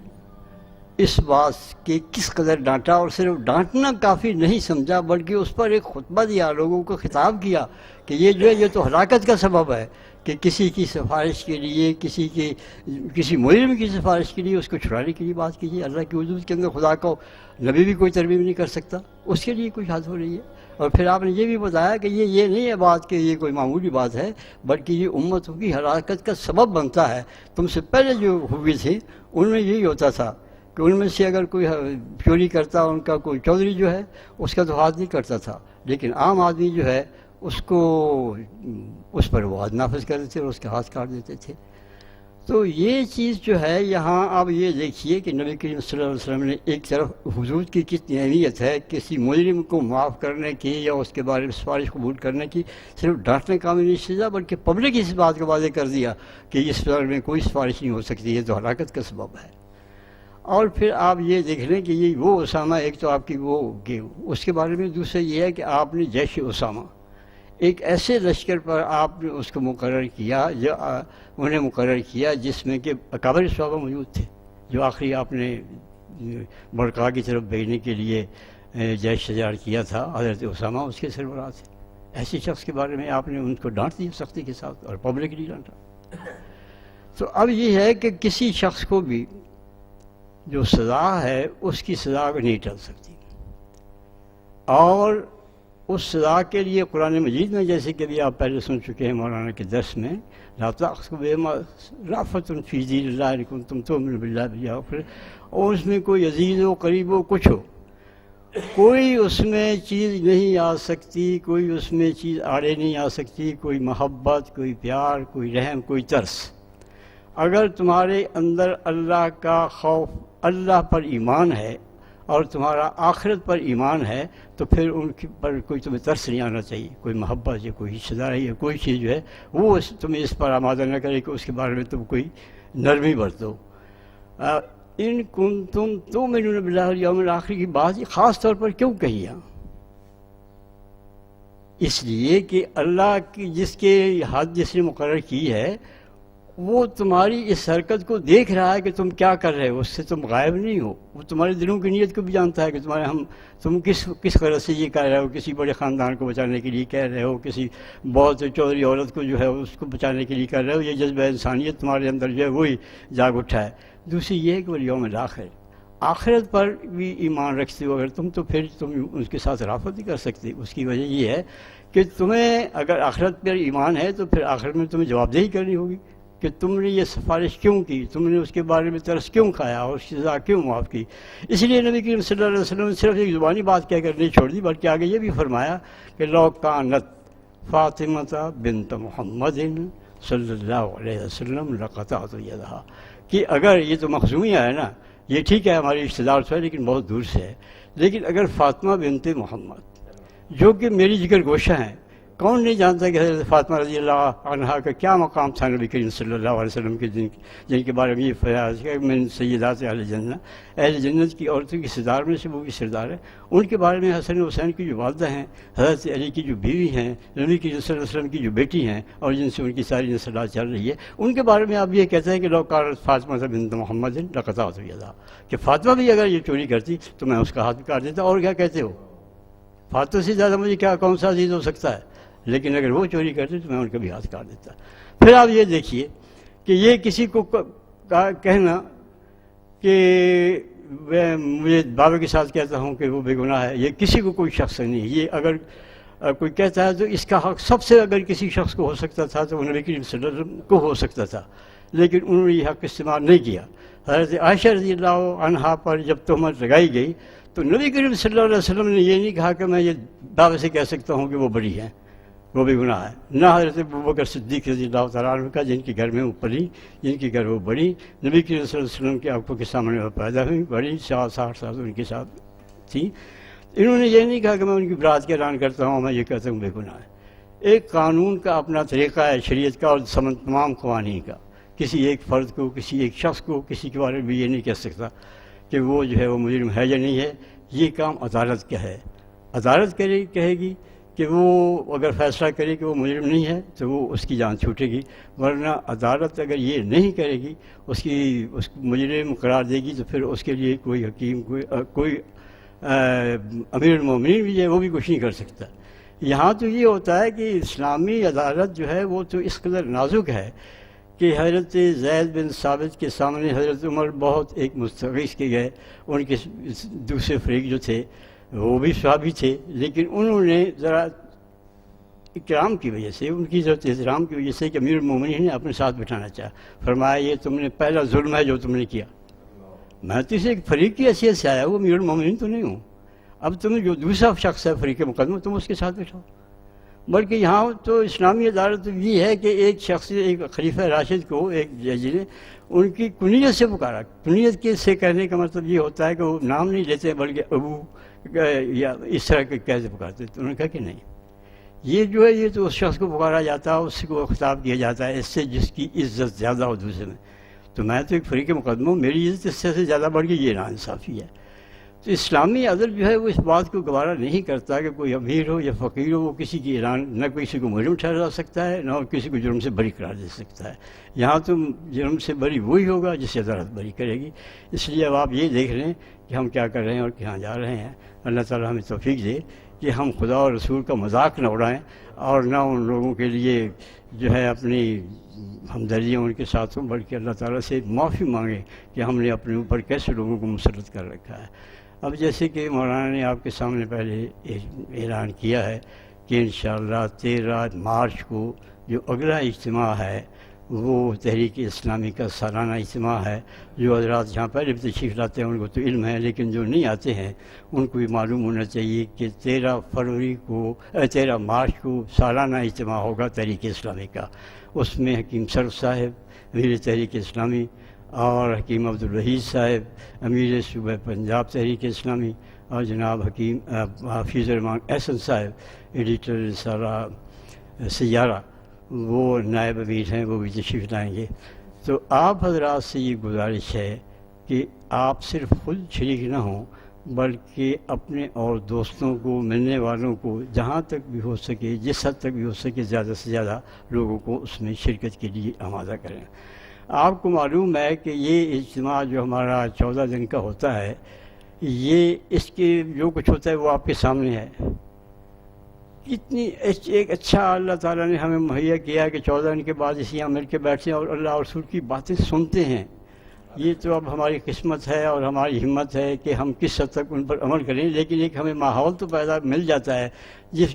اس بات کے کس قدر ڈانٹا، اور صرف ڈانٹنا کافی نہیں سمجھا بلکہ اس پر ایک خطبہ دیا، لوگوں کو خطاب کیا کہ یہ جو ہے یہ تو ہلاکت کا سبب ہے کہ کسی کی سفارش کے لیے کسی مجرم کی سفارش کے لیے اس کو چھڑانے کے لیے بات کیجیے. اللہ کی حدود کے اندر خدا کو نبی بھی کوئی ترمیم نہیں کر سکتا، اس کے لیے کوئی حد ہو رہی ہے. اور پھر آپ نے یہ بھی بتایا کہ یہ نہیں ہے بات کہ یہ کوئی معمولی بات ہے بلکہ یہ امتوں کی ہلاکت کا سبب بنتا ہے. تم سے پہلے جو ہوئے تھے ان میں یہی ہوتا تھا کہ ان میں سے اگر کوئی چوری کرتا ان کا کوئی چودھری جو ہے اس کا تو ہاتھ نہیں کرتا تھا، لیکن عام آدمی جو ہے اس پر وہ حد نافذ کر دیتے اور اس کے ہاتھ کاٹ دیتے تھے. تو یہ چیز جو ہے یہاں آپ یہ دیکھیے کہ نبی کریم صلی اللہ علیہ وسلم نے ایک طرف حدود کی کتنی اہمیت ہے، کسی مجرم کو معاف کرنے کی یا اس کے بارے میں سفارش قبول کرنے کی، صرف ڈانٹنے کا نہیں سزا بلکہ پبلک اس بات کا واضح کر دیا کہ اس بارے میں کوئی سفارش نہیں ہو سکتی، یہ تو ہلاکت کا سبب ہے. اور پھر آپ یہ دیکھ لیں کہ یہ وہ اسامہ، ایک تو آپ کی وہ کہ اس کے بارے میں دوسرا یہ ہے کہ آپ نے جیش اسامہ ایک ایسے لشکر پر آپ نے اس کو مقرر کیا، جو انہیں مقرر کیا جس میں کہ اکابر صحابہ موجود تھے، جو آخری آپ نے برقا کی طرف بھیجنے کے لیے جیش تیار کیا تھا، حضرت اسامہ اس کے سربراہ تھے۔ ایسے شخص کے بارے میں آپ نے ان کو ڈانٹ دیا سختی کے ساتھ اور پبلکلی ڈانٹا۔ تو اب یہ ہے کہ کسی شخص کو بھی جو سزا ہے اس کی سزا نہیں ٹل سکتی، اور اس سزا کے لیے قرآن مجید میں جیسے کہ بھی آپ پہلے سن چکے ہیں مولانا کے درس میں، لا تأخذکم رأفۃ فی دین اللہ ان کنتم تؤمنون باللہ والیوم الآخر، اور اس میں کوئی عزیز ہو قریب ہو کچھ ہو، کوئی اس میں چیز نہیں آ سکتی، کوئی اس میں چیز آڑے نہیں آ سکتی، کوئی محبت، کوئی پیار، کوئی رحم، کوئی ترس۔ اگر تمہارے اندر اللہ کا خوف، اللہ پر ایمان ہے اور تمہارا آخرت پر ایمان ہے، تو پھر ان پر کوئی تمہیں ترس نہیں آنا چاہیے، کوئی محبت یا کوئی حصہ داری یا کوئی چیز جو ہے وہ تمہیں اس پر آمادہ نہ کرے کہ اس کے بارے میں تم کوئی نرمی برتو۔ ان کنتم تؤمنون باللہ والیوم الآخر کی بات خاص طور پر کیوں کہی ہے؟ اس لیے کہ اللہ کی جس کے حد جس نے مقرر کی ہے وہ تمہاری اس حرکت کو دیکھ رہا ہے کہ تم کیا کر رہے ہو، اس سے تم غائب نہیں ہو، وہ تمہارے دلوں کی نیت کو بھی جانتا ہے کہ تم کس غرض سے یہ کہہ رہے ہو، کسی بڑے خاندان کو بچانے کے لیے کہہ رہے ہو، کسی بہت چودھری عورت کو جو ہے اس کو بچانے کے لیے کر رہے ہو، یہ جذبہ انسانیت تمہارے اندر جو ہے وہی جاگ اٹھا ہے۔ دوسری یہ ہے کہ والیوم الآخر، آخرت پر بھی ایمان رکھتے ہو اگر تم، تو پھر تم اس کے ساتھ رافت نہیں کر سکتے۔ اس کی وجہ یہ ہے کہ تمہیں اگر آخرت پر ایمان ہے تو پھر آخرت میں تمہیں جواب دہی کرنی ہوگی کہ تم نے یہ سفارش کیوں کی، تم نے اس کے بارے میں ترس کیوں کھایا اور اس کی سزا کیوں معاف کی۔ اس لیے نبی کریم صلی اللہ علیہ وسلم نے صرف ایک زبانی بات کہہ کر نہیں چھوڑ دی، بلکہ آگے یہ بھی فرمایا کہ لو کانت فاطمہ بنت محمد صلی اللہ علیہ وسلم لقطعت یدہا، کہ اگر یہ تو مخزومیہ ہے نا، یہ ٹھیک ہے ہماری رشتہ دار سے ہے لیکن بہت دور سے ہے، لیکن اگر فاطمہ بنت محمد جو کہ میری جگر گوشہ ہیں، کون نہیں جانتا کہ حضرت فاطمہ رضی اللہ عنہا کا کیا مقام تھا نبی کریم صلی اللہ علیہ وسلم کے جن کے بارے میں یہ فیاض ہے من سیدات اہل جنت، اہل جنت کی عورتوں کی سردار میں سے وہ بھی سردار ہے۔ ان کے بارے میں حسن حسین کی جو والدہ ہیں، حضرت علی کی جو بیوی ہیں، نبی کریم صلی اللہ علیہ وسلم کی جو بیٹی ہیں اور جن سے ان کی ساری نسلات چل رہی ہے، ان کے بارے میں آپ یہ کہتے ہیں کہ لو کانت فاطمہ بنت محمد لقطعت یدہا، کہ فاطمہ بھی اگر یہ چوری کرتی تو میں اس کا ہاتھ کاٹ دیتا۔ اور کیا کہتے ہو؟ فاطمہ سے زیادہ مجھے کون سا عزیز ہو سکتا ہے؟ لیکن اگر وہ چوری کرتے تو میں ان کا بھی ہاتھ کاٹ دیتا۔ پھر آپ یہ دیکھیے کہ یہ کسی کو کہنا کہ مجھے بابا کے ساتھ کہتا ہوں کہ وہ بے گناہ ہے، یہ کسی کو کوئی شخص نہیں ہے۔ یہ اگر کوئی کہتا ہے تو اس کا حق سب سے اگر کسی شخص کو ہو سکتا تھا تو وہ نبی کریم صلی اللہ علیہ وسلم کو ہو سکتا تھا، لیکن انہوں نے یہ حق استعمال نہیں کیا۔ حضرت عائشہ رضی اللہ عنہا پر جب تہمت لگائی گئی تو نبی کریم صلی اللہ علیہ وسلم نے یہ نہیں کہا کہ میں یہ دعوے سے کہہ سکتا ہوں کہ وہ بڑی ہے، وہ بھی گناہ ہے، نہ حضرت ابوبکر صدیق رضی اللہ تعالیٰ عنہ کا جن کے گھر میں وہ پلی، جن کے گھر وہ بڑی، نبی کریم صلی اللہ علیہ وسلم کی آنکھوں کے سامنے وہ پیدا ہوئی، بڑی 60 سال ان کے ساتھ تھی۔ انہوں نے یہ نہیں کہا کہ میں ان کی برات کا اعلان کرتا ہوں، میں یہ کہتا ہوں بے گناہ ہے۔ ایک قانون کا اپنا طریقہ ہے، شریعت کا اور تمام قوانین کا۔ کسی ایک فرد کو، کسی ایک شخص کو کسی کے بارے میں یہ نہیں کہہ سکتا کہ وہ جو ہے وہ مجرم ہے یا نہیں ہے۔ یہ کام عدالت کا ہے، عدالت کہے گی کہ وہ اگر فیصلہ کرے کہ وہ مجرم نہیں ہے تو وہ اس کی جان چھوٹے گی، ورنہ عدالت اگر یہ نہیں کرے گی، اس مجرم قرار دے گی، تو پھر اس کے لیے کوئی حکیم، کوئی امیر المومنین بھی ہے وہ بھی کچھ نہیں کر سکتا۔ یہاں تو یہ ہوتا ہے کہ اسلامی عدالت جو ہے وہ تو اس قدر نازک ہے کہ حضرت زید بن ثابت کے سامنے حضرت عمر بہت ایک مستغیث کے گئے، ان کے دوسرے فریق جو تھے وہ بھی صحابی تھے، لیکن انہوں نے ذرا اکرام کی وجہ سے، ان کی ضرورت احترام کی وجہ سے کہ امیر المومنین نے اپنے ساتھ بٹھانا چاہا، فرمایا یہ تم نے پہلا ظلم ہے جو تم نے کیا، میں تو اسے ایک فریق کی حیثیت سے آیا ہوں، امیر المومنین تو نہیں ہوں، اب تمہیں جو دوسرا شخص ہے فریق مقدمہ تم اس کے ساتھ بٹھاؤ۔ بلکہ یہاں تو اسلامی عدالت یہ ہے کہ ایک شخص، ایک خلیفہ راشد کو ایک جج نے ان کی کنیت سے پکارا۔ کنیت کے سے کہنے کا مطلب یہ ہوتا ہے کہ وہ نام نہیں لیتے بلکہ ابو یا اس طرح کے کیسے پکارتے، تو انہوں نے کہا کہ نہیں، یہ جو ہے یہ تو اس شخص کو پکارا جاتا ہے، اس کو خطاب کیا جاتا ہے اس سے جس کی عزت زیادہ ہو دوسرے میں۔ تو میں تو ایک فریق مقدمہ ہوں، میری عزت اس سے زیادہ بڑھ گئی، یہ ناانصافی ہے۔ تو اسلامی عدل جو ہے وہ اس بات کو گوارا نہیں کرتا کہ کوئی امیر ہو یا فقیر ہو وہ کسی کی اعلان نہ کسی کو مجرم ٹھہرا سکتا ہے نہ کسی کو جرم سے بری قرار دے سکتا ہے۔ یہاں تو جرم سے بری وہی ہوگا جسے عدالت بری کرے گی۔ اس لیے اب آپ یہ دیکھ لیں کہ ہم کیا کر رہے ہیں اور کہاں جا رہے ہیں۔ اللہ تعالیٰ ہمیں توفیق دے کہ ہم خدا اور رسول کا مذاق نہ اڑائیں اور نہ ان لوگوں کے لیے جو ہے اپنی ہمدردیاں ان کے ساتھ ہوں، بلکہ اللہ تعالیٰ سے معافی مانگیں کہ ہم نے اپنے اوپر کیسے لوگوں کو مسلط کر رکھا ہے۔ اب جیسے کہ مولانا نے آپ کے سامنے پہلے اعلان کیا ہے کہ انشاءاللہ 13 مارچ کو جو اگلا اجتماع ہے وہ تحریک اسلامی کا سالانہ اجتماع ہے۔ جو حضرات یہاں پہلے بھی تشریف لاتے ہیں ان کو تو علم ہے، لیکن جو نہیں آتے ہیں ان کو بھی معلوم ہونا چاہیے کہ 13 مارچ کو سالانہ اجتماع ہوگا تحریک اسلامی کا۔ اس میں حکیم سرف صاحب امیر تحریک اسلامی اور حکیم عبدالوحید صاحب امیر صوبہ پنجاب تحریک اسلامی اور جناب حکیم حفیظ الرحمان احسن صاحب ایڈیٹر رسالہ سیارہ وہ نائب امیر ہیں، وہ بھی تشریف لائیں گے۔ تو آپ حضرات سے یہ گزارش ہے کہ آپ صرف خود شریک نہ ہوں بلکہ اپنے اور دوستوں کو، ملنے والوں کو جہاں تک بھی ہو سکے، جس حد تک بھی ہو سکے زیادہ سے زیادہ لوگوں کو اس میں شرکت کے لیے آمادہ کریں۔ آپ کو معلوم ہے کہ یہ اجتماع جو ہمارا 14 دن کا ہوتا ہے، یہ اس کے جو کچھ ہوتا ہے وہ آپ کے سامنے ہے۔ اتنی ایک اچھا اللہ تعالیٰ نے ہمیں مہیا کیا کہ 14 دن کے بعد اسی یہاں مل کے بیٹھتے ہیں اور اللہ اور رسول کی باتیں سنتے ہیں۔ یہ تو اب ہماری قسمت ہے اور ہماری ہمت ہے کہ ہم کس حد تک ان پر عمل کریں، لیکن ایک ہمیں ماحول تو پیدا مل جاتا ہے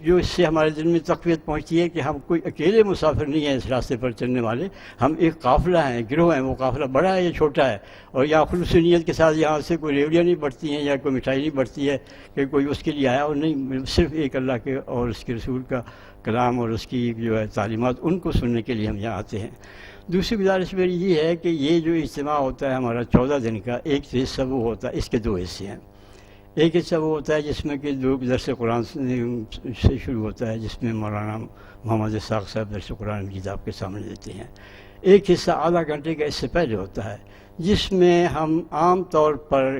جو اس سے ہمارے دل میں تقویت پہنچتی ہے کہ ہم کوئی اکیلے مسافر نہیں ہیں اس راستے پر چلنے والے، ہم ایک قافلہ ہیں، گروہ ہیں۔ وہ قافلہ بڑا ہے یا چھوٹا ہے، اور یہاں خلوص نیت کے ساتھ یہاں سے کوئی ریوڑیاں نہیں بڑھتی ہیں یا کوئی مٹھائی نہیں بڑھتی ہے کہ کوئی اس کے لیے آیا اور نہیں، صرف ایک اللہ کے اور اس کے رسول کا کلام اور اس کی جو ہے تعلیمات ان کو سننے کے لیے ہم یہاں آتے ہیں۔ دوسری گزارش میری یہ ہے کہ یہ جو اجتماع ہوتا ہے ہمارا 14 دن کا، ایک حصہ وہ ہوتا ہے، اس کے 2 حصے ہیں۔ ایک حصہ وہ ہوتا ہے جس میں کہ درس قرآن سے شروع ہوتا ہے، جس میں مولانا محمد اسحاق صاحب درس قرآن مجید آپ کے سامنے دیتے ہیں۔ ایک حصہ آدھا گھنٹے کا اس سے پہلے ہوتا ہے، جس میں ہم عام طور پر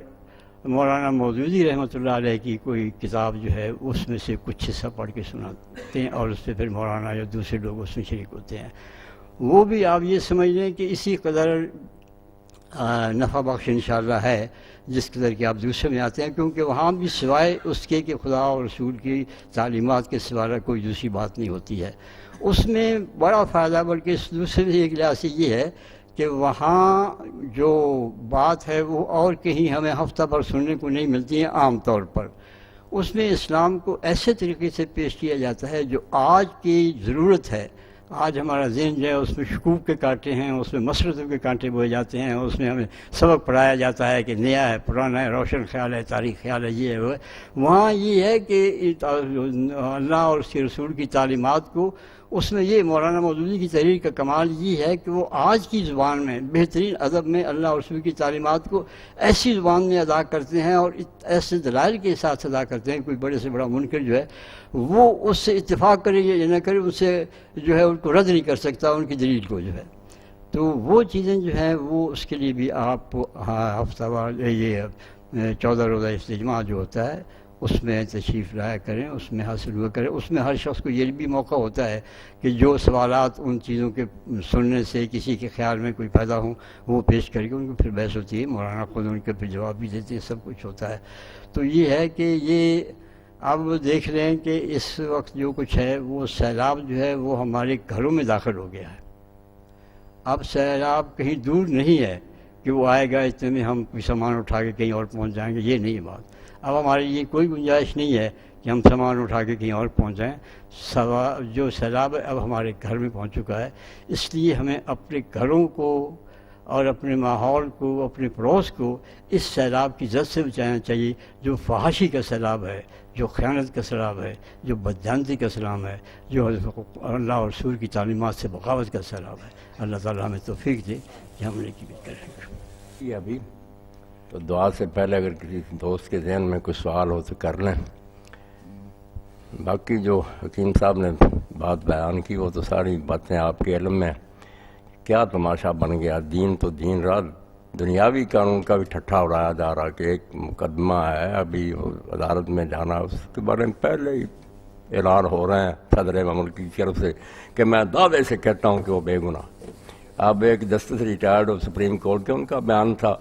مولانا مودودی رحمۃ اللہ علیہ کی کوئی کتاب جو ہے اس میں سے کچھ حصہ پڑھ کے سناتے ہیں اور اس پہ پھر مولانا یا دوسرے لوگ اس میں شریک ہوتے ہیں۔ وہ بھی آپ یہ سمجھ لیں کہ اسی قدر نفع بخش انشاءاللہ ہے جس قدر کہ آپ دوسرے میں آتے ہیں، کیونکہ وہاں بھی سوائے اس کے کہ خدا اور رسول کی تعلیمات کے سوائے کوئی دوسری بات نہیں ہوتی ہے۔ اس میں بڑا فائدہ بلکہ اس دوسرے ایک لحاظ سے یہ ہے کہ وہاں جو بات ہے وہ اور کہیں ہمیں ہفتہ بھر سننے کو نہیں ملتی ہے عام طور پر۔ اس میں اسلام کو ایسے طریقے سے پیش کیا جاتا ہے جو آج کی ضرورت ہے۔ آج ہمارا ذہن جو ہے اس میں شکوک کے کانٹے ہیں، اس میں مسرتوں کے کانٹے بوئے جاتے ہیں، اس میں ہمیں سبق پڑھایا جاتا ہے کہ نیا ہے، پرانا ہے، روشن خیال ہے، تاریخ خیال ہے، یہ ہے وہ ہے۔ وہاں یہ ہے کہ اللہ اور اس کے رسول کی تعلیمات کو، اس میں یہ مولانا مودودی کی تحریر کا کمال یہ ہے کہ وہ آج کی زبان میں بہترین ادب میں اللہ اور رسول کی تعلیمات کو ایسی زبان میں ادا کرتے ہیں اور ایسے دلائل کے ساتھ ادا کرتے ہیں، کوئی بڑے سے بڑا منکر جو ہے وہ اس سے اتفاق کرے یا نہ کرے، اس سے جو ہے ان کو رد نہیں کر سکتا ان کی دلیل کو جو ہے۔ تو وہ چیزیں جو ہیں وہ اس کے لیے بھی آپ ہفتہ وار یہ 14 روزہ اجتماع جو ہوتا ہے اس میں تشریف لایا کریں، اس میں حاصل ہوا کریں۔ اس میں ہر شخص کو یہ بھی موقع ہوتا ہے کہ جو سوالات ان چیزوں کے سننے سے کسی کے خیال میں کوئی پیدا ہوں وہ پیش کر کے ان کو پھر بحث ہوتی ہے، مولانا خود ان کے پھر جواب بھی دیتے ہیں، سب کچھ ہوتا ہے۔ تو یہ ہے کہ یہ اب دیکھ لیں کہ اس وقت جو کچھ ہے وہ سیلاب جو ہے وہ ہمارے گھروں میں داخل ہو گیا ہے۔ اب سیلاب کہیں دور نہیں ہے کہ وہ آئے گا اتنے میں ہم کوئی سامان اٹھا کے کہیں اور پہنچ جائیں گے، یہ نہیں ہے بات۔ اب ہمارے لیے کوئی گنجائش نہیں ہے کہ ہم سامان اٹھا کے کہیں اور پہنچ جائیں۔ جو سیلاب ہے اب ہمارے گھر میں پہنچ چکا ہے، اس لیے ہمیں اپنے گھروں کو اور اپنے ماحول کو، اپنے پڑوس کو اس سیلاب کی زد سے بچانا چاہیے، جو فحاشی کا سیلاب ہے، جو خیانت کا سیلاب ہے، جو بدجانتی کا سیلاب ہے، جو اللہ اور رسول کی تعلیمات سے بغاوت کا سیلاب ہے۔ اللہ تعالیٰ ہمیں توفیق دے کہ ہم نے کی کریں۔ یہ ابھی تو دعا سے پہلے اگر کسی دوست کے ذہن میں کوئی سوال ہو تو کر لیں۔ باقی جو حکیم صاحب نے بات بیان کی وہ تو ساری باتیں آپ کے علم میں کیا تماشا بن گیا. دین تو دین رہا, دنیاوی قانون کا بھی ٹھٹھا اڑایا جا رہا کہ ایک مقدمہ ہے ابھی عدالت میں جانا, اس کے بارے میں پہلے ہی اعلان ہو رہے ہیں صدر مملکت کی طرف سے کہ میں دعوے سے کہتا ہوں کہ وہ بے گناہ. اب ایک جسٹس ریٹائرڈ سپریم کورٹ کے ان کا بیان تھا,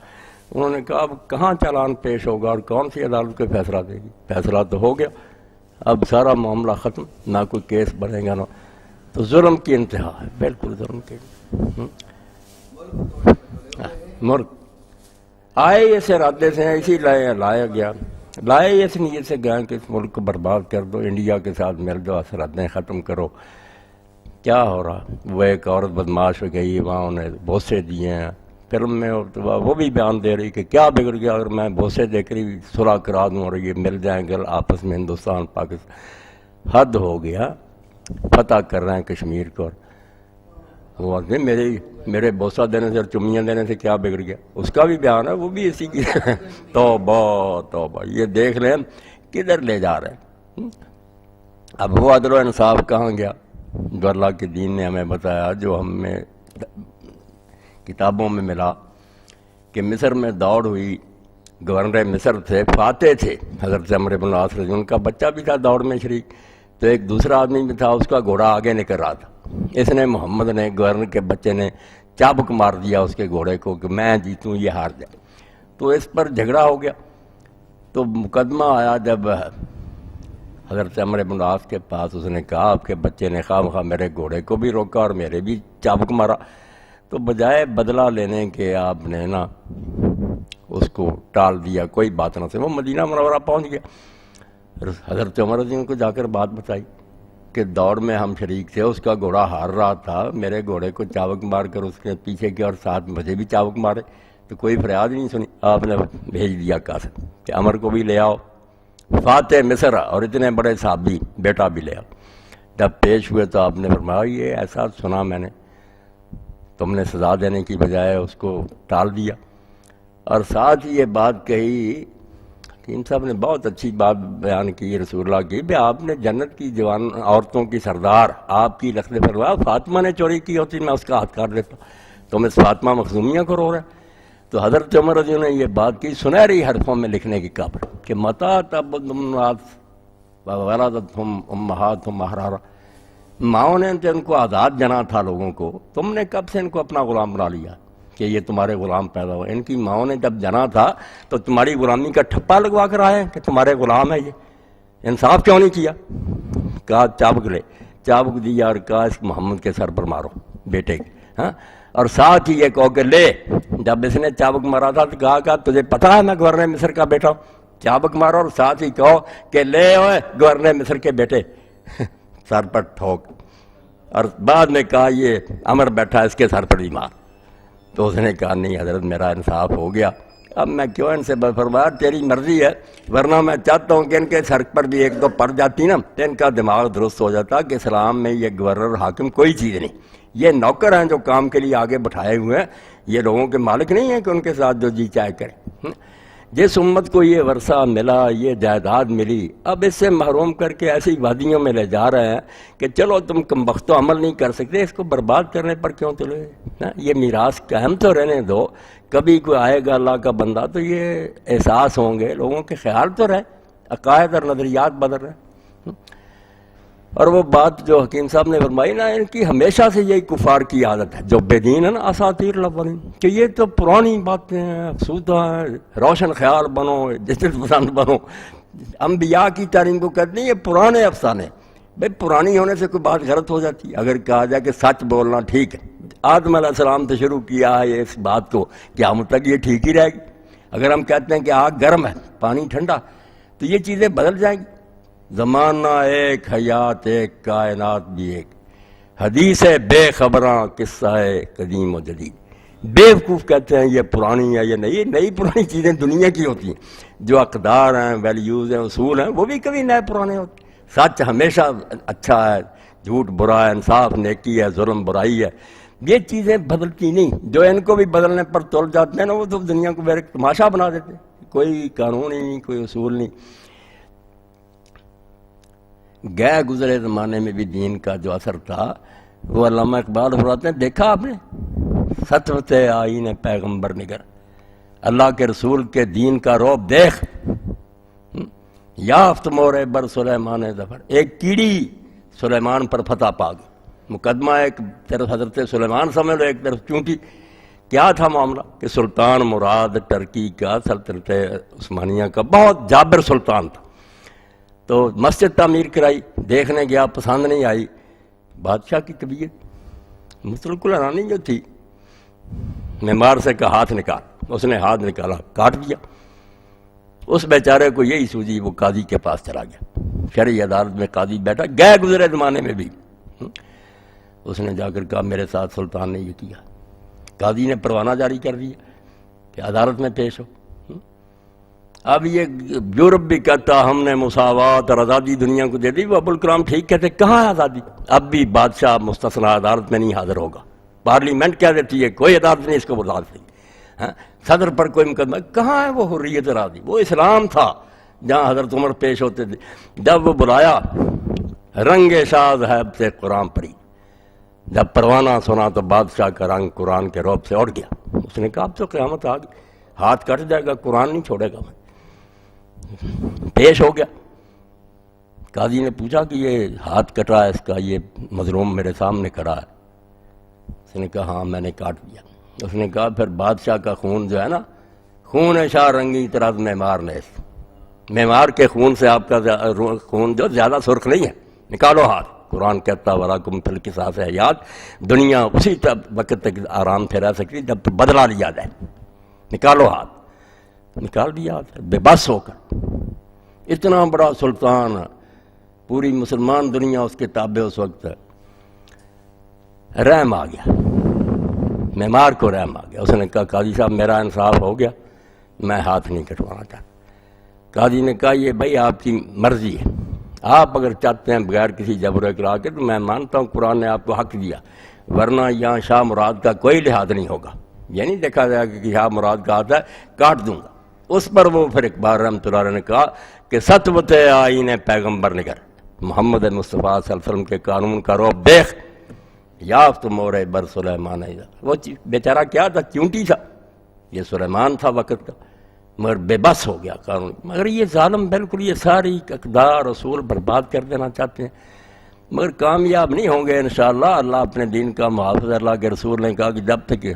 انہوں نے کہا اب کہاں چالان پیش ہوگا اور کون سی عدالت کو فیصلہ دے گی, فیصلہ تو ہو گیا, اب سارا معاملہ ختم, نہ کوئی کیس بڑھے گا نہ. تو ظلم کی انتہا ہے, بالکل ظلم کی. ملک آئے اس ارادے سے اسی لایا گیا, لائے اس نیت سے گئے کہ اس ملک کو برباد کر دو, انڈیا کے ساتھ مل جاؤ, سرحدیں ختم کرو. کیا ہو رہا, وہ ایک عورت بدماش ہو گئی, وہاں انہیں بوسے دیے ہیں. فلم میں وہ بھی بیان دے رہی کہ کیا بگڑ گیا اگر میں بوسے دے کر ہی صلح کرا دوں اور یہ مل جائیں گے آپس میں ہندوستان پاکستان. حد ہو گیا, فتح کر رہے ہیں کشمیر کو. وہ آدمی میرے بوسہ دینے سے اور چمیاں دینے سے کیا بگڑ گیا, اس کا بھی بیان ہے, وہ بھی اسی کی. توبہ توبہ, یہ دیکھ لیں کدھر لے جا رہے ہیں. اب وہ عدل و انصاف کہاں گیا جو اللہ کے دین نے ہمیں بتایا, جو ہمیں کتابوں میں ملا کہ مصر میں دوڑ ہوئی, گورنر مصر تھے, فاتح تھے حضرت عمرو بن العاص رضی, ان کا بچہ بھی تھا دوڑ میں شریک, تو ایک دوسرا آدمی بھی تھا, اس کا گھوڑا آگے نکل رہا تھا. اس نے محمد نے گورنر کے بچے نے چابک مار دیا اس کے گھوڑے کو کہ میں جیتوں یہ ہار جائے. تو اس پر جھگڑا ہو گیا. تو مقدمہ آیا جب حضرت عمرو بن العاص کے پاس, اس نے کہا آپ کے بچے نے خواہ مخواہ میرے گھوڑے کو بھی روکا اور میرے بھی چابک مارا, تو بجائے بدلہ لینے کے آپ نے نا اس کو ٹال دیا, کوئی بات نہ سے. وہ مدینہ منورہ پہنچ گیا, حضرت عمر رضی کو جا کر بات بتائی کہ دوڑ میں ہم شریک تھے, اس کا گھوڑا ہار رہا تھا, میرے گھوڑے کو چابک مار کر اس نے پیچھے کیا اور ساتھ مجھے بھی چابک مارے, تو کوئی فریاد نہیں سنی. آپ نے بھیج دیا قاصد کہ عمر کو بھی لے آؤ, فاتح مصر اور اتنے بڑے صحابی, بیٹا بھی لے آؤ. جب پیش ہوئے تو آپ نے فرمایا یہ ایسا سنا میں نے, تم نے سزا دینے کی بجائے اس کو ٹال دیا. اور ساتھ ہی یہ بات کہی, حکیم صاحب نے بہت اچھی بات بیان کی رسول اللہ کی, بھی آپ نے جنت کی جوان عورتوں کی سردار آپ کی لخت فرمایا فاطمہ نے چوری کی ہوتی میں اس کا ہاتھ کاٹ دیتا, تم اس فاطمہ مخزومیہ کو رو رہے. تو حضرت عمر رضی نے یہ بات کی سنہری حرفوں میں لکھنے کی قابل کہ متا تعبدون ولدتہم امہاتہم احرارا, ماؤں نے ان کو آزاد جنا تھا لوگوں کو, تم نے کب سے ان کو اپنا غلام بنا لیا کہ یہ تمہارے غلام پیدا ہو. ان کی ماؤں نے جب جنا تھا تو تمہاری غلامی کا ٹھپا لگوا کر آئے کہ تمہارے غلام ہے, یہ انصاف کیوں نہیں کیا. کہا چابک لے, چابک دیا اور کہا اس محمد کے سر پر مارو بیٹے کے. ہاں, اور ساتھ ہی یہ کہو کہ لے, جب اس نے چابک مارا تھا تو کہا تجھے پتا ہے میں گورنر مصر کا بیٹا ہوں, چابک مارو اور ساتھ ہی کہو کہ لے ہوئے گورنر مصر کے بیٹے, سر پر ٹھوک. اور بعد میں کہا یہ عمر بیٹھا اس کے سر پر ہی مار. تو اس نے کہا نہیں حضرت میرا انصاف ہو گیا, اب میں کیوں ان سے فرمایا تیری مرضی ہے, ورنہ میں چاہتا ہوں کہ ان کے سر پر بھی ایک دو پڑ جاتی نا تو ان کا دماغ درست ہو جاتا کہ اسلام میں یہ گورنر حاکم کوئی چیز نہیں, یہ نوکر ہیں جو کام کے لیے آگے بٹھائے ہوئے ہیں, یہ لوگوں کے مالک نہیں ہیں کہ ان کے ساتھ جو جی چاہے کریں. جس امت کو یہ ورثہ ملا, یہ جائیداد ملی, اب اس سے محروم کر کے ایسی وادیوں میں لے جا رہے ہیں کہ چلو تم کمبختو عمل نہیں کر سکتے, اس کو برباد کرنے پر کیوں تلے. یہ میراث قائم تو رہنے دو, کبھی کوئی آئے گا اللہ کا بندہ تو یہ احساس ہوں گے, لوگوں کے خیال تو رہے, عقائد اور نظریات بدل رہے. اور وہ بات جو حکیم صاحب نے فرمائی نا, ان کی ہمیشہ سے یہی کفار کی عادت ہے جو بے دین ہے نا, اساطیر الاولین, کہ یہ تو پرانی باتیں ہیں, افسودہ ہیں, روشن خیال بنو, جدت پسند بنو. انبیاء کی تعلیم کو کہتے ہیں یہ پرانے افسانے. بھائی پرانی ہونے سے کوئی بات غلط ہو جاتی, اگر کہا جائے کہ سچ بولنا ٹھیک ہے, آدم علیہ السلام سے شروع کیا ہے اس بات کو, قیامت تک یہ ٹھیک ہی رہے گی. اگر ہم کہتے ہیں کہ آگ گرم ہے پانی ٹھنڈا, تو یہ چیزیں بدل جائیں گی. زمانہ ایک, حیات ایک, کائنات بھی ایک, حدیث ہے بے خبراں, قصہ ہے قدیم و جدید. بیوقوف کہتے ہیں یہ پرانی ہے, یہ نئی پرانی چیزیں دنیا کی ہوتی ہیں, جو اقدار ہیں, ویلیوز ہیں, اصول ہیں, وہ بھی کبھی نئے پرانے ہوتے ہیں. سچ ہمیشہ اچھا ہے, جھوٹ برا ہے, انصاف نیکی ہے, ظلم برائی ہے, یہ چیزیں بدلتی نہیں. جو ان کو بھی بدلنے پر تل جاتے ہیں نا, وہ تو دنیا کو میرے تماشا بنا دیتے, کوئی قانون ہی نہیں, کوئی اصول نہیں. گئے گزرے زمانے میں بھی دین کا جو اثر تھا وہ علامہ اقبال فرماتے ہیں, دیکھا آپ نے سطوت آئین پیغمبر نگر، اللہ کے رسول کے دین کا روب دیکھ، یافت مورے بر سلیمان ظفر، ایک کیڑی سلیمان پر فتح پا گئی، مقدمہ ایک طرف حضرت سلیمان سمجھ لو، ایک طرف چونٹی۔ کیا تھا معاملہ کہ سلطان مراد ٹرکی کا سلطنت عثمانیہ کا بہت جابر سلطان تھا، تو مسجد تعمیر کرائی، دیکھنے گیا، پسند نہیں آئی، بادشاہ کی طبیعت مطلق العنانی جو تھی، معمار سے کہا ہاتھ نکال، اس نے ہاتھ نکالا، کاٹ دیا۔ اس بیچارے کو یہی سوجی، وہ قاضی کے پاس چلا گیا، شرعی عدالت میں قاضی بیٹھا، گئے گزرے زمانے میں بھی، اس نے جا کر کہا میرے ساتھ سلطان نے یہ کیا، قاضی نے پروانہ جاری کر دیا کہ عدالت میں پیش ہو۔ اب یہ یورپ بھی کہتا ہم نے مساوات اور آزادی دنیا کو دے دی، وہ ابوالکلام ٹھیک کہتے، کہاں ہے آزادی؟ اب بھی بادشاہ مستثنیٰ عدالت میں نہیں حاضر ہوگا، پارلیمنٹ کیا دیتی ہے، کوئی عدالت نہیں اس کو بلا سکتی، صدر پر کوئی مقدمہ، کہاں ہے وہ حریت راضی؟ وہ اسلام تھا جہاں حضرت عمر پیش ہوتے تھے۔ جب وہ بلایا، رنگ شاز ہے سے قرآن پڑھی، جب پروانہ سنا تو بادشاہ کا رنگ قرآن کے رعب سے اڑ گیا، اس نے کہا اب تو قیامت آ گئی، ہاتھ کٹ جائے گا، قرآن نہیں چھوڑے گا۔ پیش ہو گیا، قاضی نے پوچھا کہ یہ ہاتھ کٹا ہے اس کا، یہ مظلوم میرے سامنے کھڑا ہے، اس نے کہا ہاں میں نے کاٹ دیا۔ اس نے کہا پھر بادشاہ کا خون جو ہے نا، خون شاہ رنگی طرح معمار نے، معمار کے خون سے آپ کا خون جو زیادہ سرخ نہیں ہے، نکالو ہاتھ۔ قرآن کہتا وَلَكُمْ فِي الْقِصَاصِ حَیَاتٌ، دنیا اسی وقت تک آرام سے رہ سکتی جب تو بدلہ لیا جائے، نکالو ہاتھ، نکال دیا ہاتھ، بے بس ہو کر۔ اتنا بڑا سلطان، پوری مسلمان دنیا اس کے تابع، اس وقت رحم آ گیا، معمار کو رحم آ گیا۔ اس نے کہا قاضی صاحب میرا انصاف ہو گیا، میں ہاتھ نہیں کٹوانا چاہتا۔ قاضی نے کہا یہ بھائی آپ کی مرضی ہے، آپ اگر چاہتے ہیں بغیر کسی جبر و اکراه کے تو میں مانتا ہوں قرآن نے آپ کو حق دیا، ورنہ یہاں شاہ مراد کا کوئی لحاظ نہیں ہوگا، یہ نہیں دیکھا جائے گا کہ شاہ مراد کا آتا ہے کاٹ دوں گا۔ اس پر وہ پھر اقبال رحمۃ اللہ علیہ نے کہا کہ سطوت آئین پیغمبر نگر، محمد مصطفیٰ صلی اللہ علیہ وسلم کے قانون کا روب دیکھ، یافت مورے بر سلیمان۔ وہ بیچارہ کیا تھا؟ چونٹی تھا، یہ سلیمان تھا وقت کا، مگر بے بس ہو گیا قانون۔ مگر یہ ظالم بالکل یہ ساری اقدار رسول برباد کر دینا چاہتے ہیں، مگر کامیاب نہیں ہوں گے انشاءاللہ۔ اللہ اپنے دین کا محافظ، اللہ کے رسول نے کہا کہ جب تک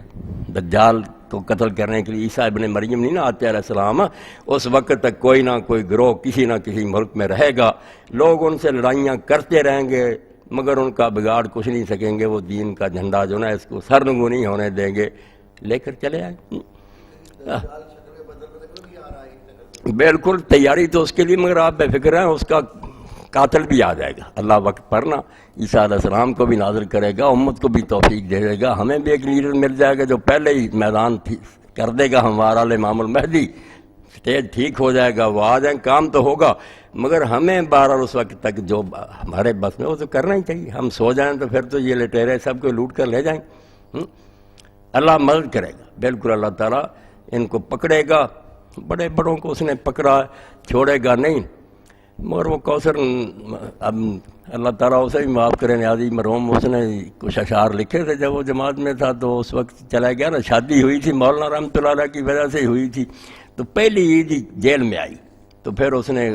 دجال کو قتل کرنے کے لیے عیسیٰ ابن مریم نہیں نہ آتے علیہ السلام، اس وقت تک کوئی نہ کوئی گروہ کسی نہ کسی ملک میں رہے گا، لوگ ان سے لڑائیاں کرتے رہیں گے مگر ان کا بگاڑ کچھ نہیں سکیں گے، وہ دین کا جھنڈا جو نا اس کو سرنگوں نہیں ہونے دیں گے، لے کر چلے آئیں۔ بالکل تیاری تو اس کے لیے، مگر آپ بے فکر ہیں اس کا قاتل بھی آ جائے گا، اللہ وقت پر نا عیسیٰ علیہ السلام کو بھی نازل کرے گا، امت کو بھی توفیق دے دے گا، ہمیں بھی ایک لیڈر مل جائے گا جو پہلے ہی میدان کر دے گا ہمارا امام المہدی، اسٹیج ٹھیک ہو جائے گا، وہ آ جائیں، کام تو ہوگا، مگر ہمیں بہرحال اس وقت تک جو ہمارے بس میں وہ تو کرنا ہی چاہیے۔ ہم سو جائیں تو پھر تو یہ لٹیرے سب کو لوٹ کر لے جائیں، اللہ مدد کرے گا، بالکل اللہ تعالیٰ ان کو پکڑے گا، بڑے بڑوں کو اس نے پکڑا، چھوڑے گا نہیں۔ مگر وہ کوثر اب اللہ تعالیٰ اسے بھی معاف کرے، نیازی مرحوم، اس نے کچھ اشعار لکھے تھے جب وہ جماعت میں تھا، تو اس وقت چلا گیا نا، شادی ہوئی تھی مولانا رحمۃ اللہ علیہ کی وجہ سے ہوئی تھی، تو پہلی عید ہی جیل میں آئی، تو پھر اس نے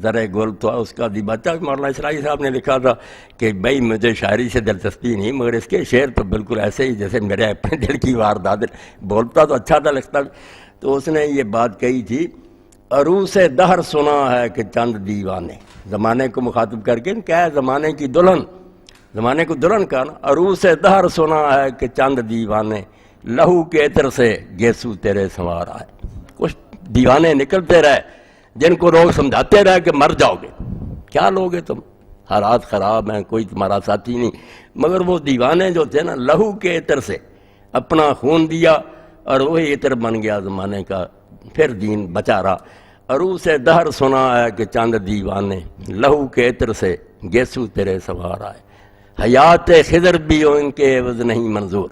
زرع گل تو اس کا دیباچہ مولانا اسرائیل صاحب نے لکھا تھا کہ بھائی مجھے شاعری سے دلچسپی نہیں، مگر اس کے شعر تو بالکل ایسے ہی جیسے میرے اپنے دل کی واردات، بولتا تو اچھا تھا لکھتا بھی۔ تو اس نے یہ بات کہی تھی، عروس دہر سنا ہے کہ چند دیوانے، زمانے کو مخاطب کر کے کیا ہے، زمانے کی دلہن، زمانے کو دلہن کا نا، عروس دہر سنا ہے کہ چند دیوانے، لہو کے عطر سے گیسو تیرے سنوار آئے۔ کچھ دیوانے نکلتے رہے جن کو لوگ سمجھاتے رہے کہ مر جاؤ گے، کیا لوگے تم، حالات خراب ہیں، کوئی تمہارا ساتھی نہیں، مگر وہ دیوانے جو تھے نا، لہو کے عطر سے اپنا خون دیا اور وہی عطر بن گیا زمانے کا، پھر دین بچا رہا۔ عروس دہر سنا ہے کہ چند دیوانے، لہو کے عطر سے گیسو تیرے سوار آئے، حیات خضر بھی ہو ان کے عوض نہیں منظور۔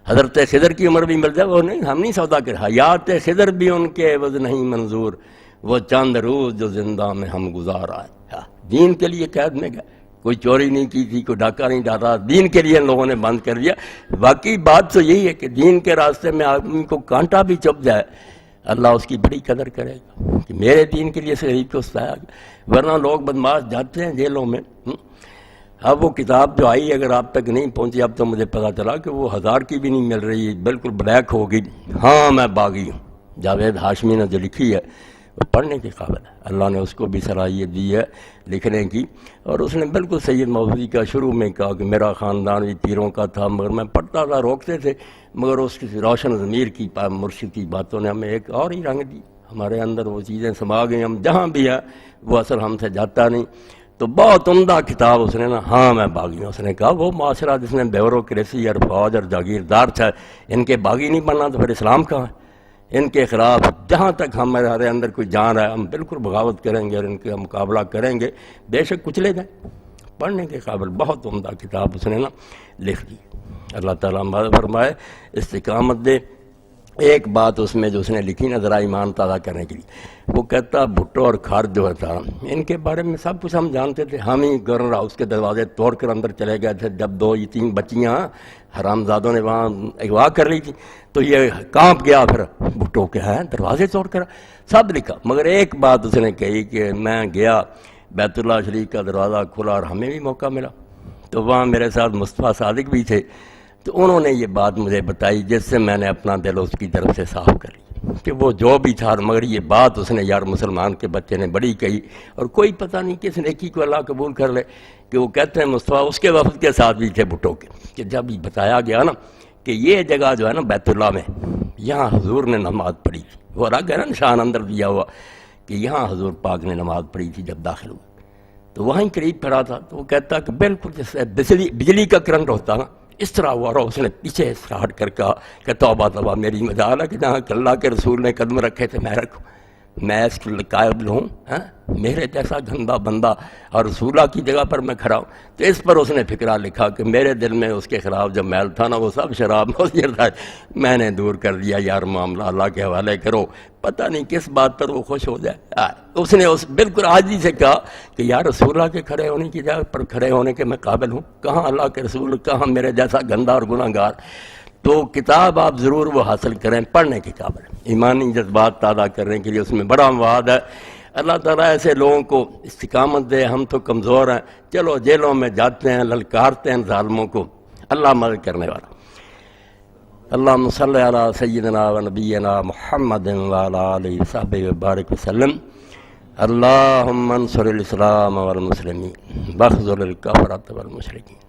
حضرت خضر کی عمر بھی مل جائے، وہ نہیں، ہم نہیں سودا کرے، حیات خضر بھی ان کے عوض نہیں منظور، وہ چند روز جو زندہ میں ہم گزار آئے۔ دین کے لیے قید میں گئے، کوئی چوری نہیں کی تھی، کوئی ڈاکہ نہیں ڈالا، دین کے لیے ان لوگوں نے بند کر دیا۔ باقی بات تو یہی ہے کہ دین کے راستے میں آدمی کو کانٹا بھی چپ جائے، اللہ اس کی بڑی قدر کرے گا کہ میرے دین کے لیے شہید کو ستایا گیا۔ ورنہ لوگ بدماش جاتے ہیں جیلوں میں۔ اب وہ کتاب جو آئی اگر آپ تک نہیں پہنچی، اب تو مجھے پتا چلا کہ وہ 1000 کی بھی نہیں مل رہی، بالکل بلیک ہوگی۔ ہاں میں باغی ہوں، جاوید ہاشمی نے جو لکھی ہے وہ پڑھنے کے قابل ہے، اللہ نے اس کو بھی صلاحیت دی ہے لکھنے کی۔ اور اس نے بالکل سید مودودی کا شروع میں کہا کہ میرا خاندان بھی پیروں کا تھا، مگر میں پڑھتا تھا، روکتے تھے، مگر اس کی روشن ضمیر کی مرشد کی باتوں نے ہمیں ایک اور ہی رنگ دی، ہمارے اندر وہ چیزیں سما گئیں، ہم جہاں بھی ہیں وہ اثر ہم سے جاتا نہیں۔ تو بہت عمدہ کتاب اس نے نا، ہاں میں باغی ہوں، اس نے کہا وہ معاشرہ جس نے بیوروکریسی اور فوج اور جاگیردار تھا، ان کے باغی نہیں بننا تو پھر اسلام کہاں ہے؟ ان کے خلاف جہاں تک ہمارے اندر کوئی جان ہے ہم بالکل بغاوت کریں گے اور ان کا مقابلہ کریں گے، بے شک کچلے جائیں۔ پڑھنے کے قابل بہت عمدہ کتاب اس نے نا لکھ دی۔ اللہ تعالیٰ مدد فرمائے، استقامت دے۔ ایک بات اس میں جو اس نے لکھی نا ذرا ایمان تازہ کرنے کے لیے، وہ کہتا بھٹو اور کھارد جو تھا ان کے بارے میں سب کچھ ہم جانتے تھے، ہم ہی گورنر ہاؤس کے دروازے توڑ کر اندر چلے گئے تھے جب 2 یتیم بچیاں حرام زادوں نے وہاں اغوا کر لی تھی، تو یہ کانپ گیا پھر بھٹو کے ہیں دروازے توڑ کر، سب لکھا۔ مگر ایک بات اس نے کہی کہ میں گیا بیت اللہ شریف کا دروازہ کھلا اور ہمیں بھی موقع ملا، تو وہاں میرے ساتھ مصطفیٰ صادق بھی تھے، تو انہوں نے یہ بات مجھے بتائی جس سے میں نے اپنا دل اس کی طرف سے صاف کر لی کہ وہ جو بھی تھا، مگر یہ بات اس نے یار مسلمان کے بچے نے بڑی کہی، اور کوئی پتہ نہیں کس نیکی کو اللہ قبول کر لے کہ وہ کہتے ہیں مصطفیٰ اس کے وفد کے ساتھ بھی تھے بھٹو کے، کہ جب یہ بتایا گیا نا کہ یہ جگہ جو ہے نا بیت اللہ میں یہاں حضور نے نماز پڑھی تھی، وہ الگ ہے نا نشان اندر دیا ہوا کہ یہاں حضور پاک نے نماز پڑھی تھی جب داخل ہوا، تو وہیں قریب پڑا تھا، تو وہ کہتا کہ بالکل جیسے بجلی کا کرنٹ ہوتا نا اس طرح ہوا، اور اس نے پیچھے ہٹ کر کہا کہ توبہ توبہ میری مجال ہے کہ جہاں اللہ کے رسول نے قدم رکھے تھے میں رکھوں، میں اس کے قائل ہوں، میرے جیسا گندا بندہ اور رسولہ کی جگہ پر میں کھڑا ہوں۔ تو اس پر اس نے فکرہ لکھا کہ میرے دل میں اس کے خلاف جو میل تھا نا وہ سب شراب مصیر تھا، میں نے دور کر دیا، یار معاملہ اللہ کے حوالے کرو، پتہ نہیں کس بات پر وہ خوش ہو جائے۔ اس نے بالکل عاجزی سے کہا کہ یار رسولہ کے کھڑے ہونے کی جگہ پر کھڑے ہونے کے میں قابل ہوں، کہاں اللہ کے رسول، کہاں میرے جیسا گندا اور گناہ گار۔ تو کتاب آپ ضرور وہ حاصل کریں، پڑھنے کے قابل، ایمانی جذبات تازہ کرنے کے لیے اس میں بڑا مواد ہے۔ اللہ تعالیٰ ایسے لوگوں کو استقامت دے، ہم تو کمزور ہیں، چلو جیلوں میں جاتے ہیں، للکارتے ہیں ظالموں کو، اللہ مدد کرنے والا۔ اللہم صلی علی سیدنا و نبینا محمد وعلی آلہ وصحبہ وبارک وسلم۔ اللہم انصر الاسلام والمسلمین واخذل الکفرۃ والمشرکین۔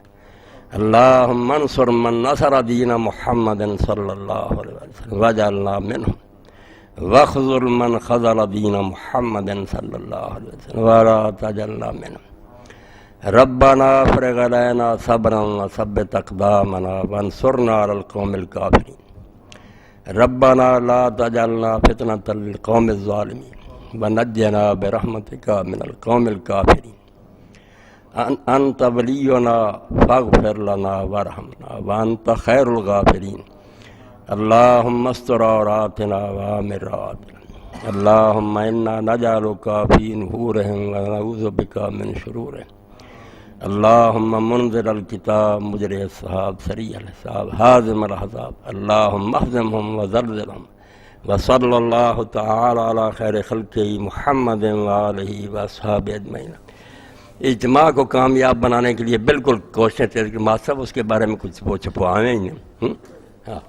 اللہم انصر من نصر دین محمد صلی اللہ علیہ وسلم واجعلنا منہم، واخذل من خذل دین محمد صلی اللہ علیہ وسلم ولا تجعلنا منہم۔ ربنا افرغ علینا صبرا وثبت اقدامنا وانصرنا علی القوم الکافرین۔ ربنا لا تجعلنا فتنة للقوم الظالمین ونجنا برحمتک من القوم الکافرین۔ انت ولینا فاغفر لنا وارحمنا وانت خیر الغافرین۔ اللہم استر عوراتنا وآمن رواتنا۔ اللہم انا نجعلک فی نحورہم ونعوذ بک من شرورہم۔ اللہم منزل الکتاب مجری السحاب سریع الحساب حازم الاحزاب۔ اللہم اہزمہم وزلزلہم۔ وصلی اللہ تعالی علی خیر خلقہ محمد وآلہ واصحابہ اجمعین۔ اجتماع کو کامیاب بنانے کے لیے بالکل کوشش ہے کہ ماسٹر اس کے بارے میں کچھ وہ چھپوائیں ہی نہیں۔ ہاں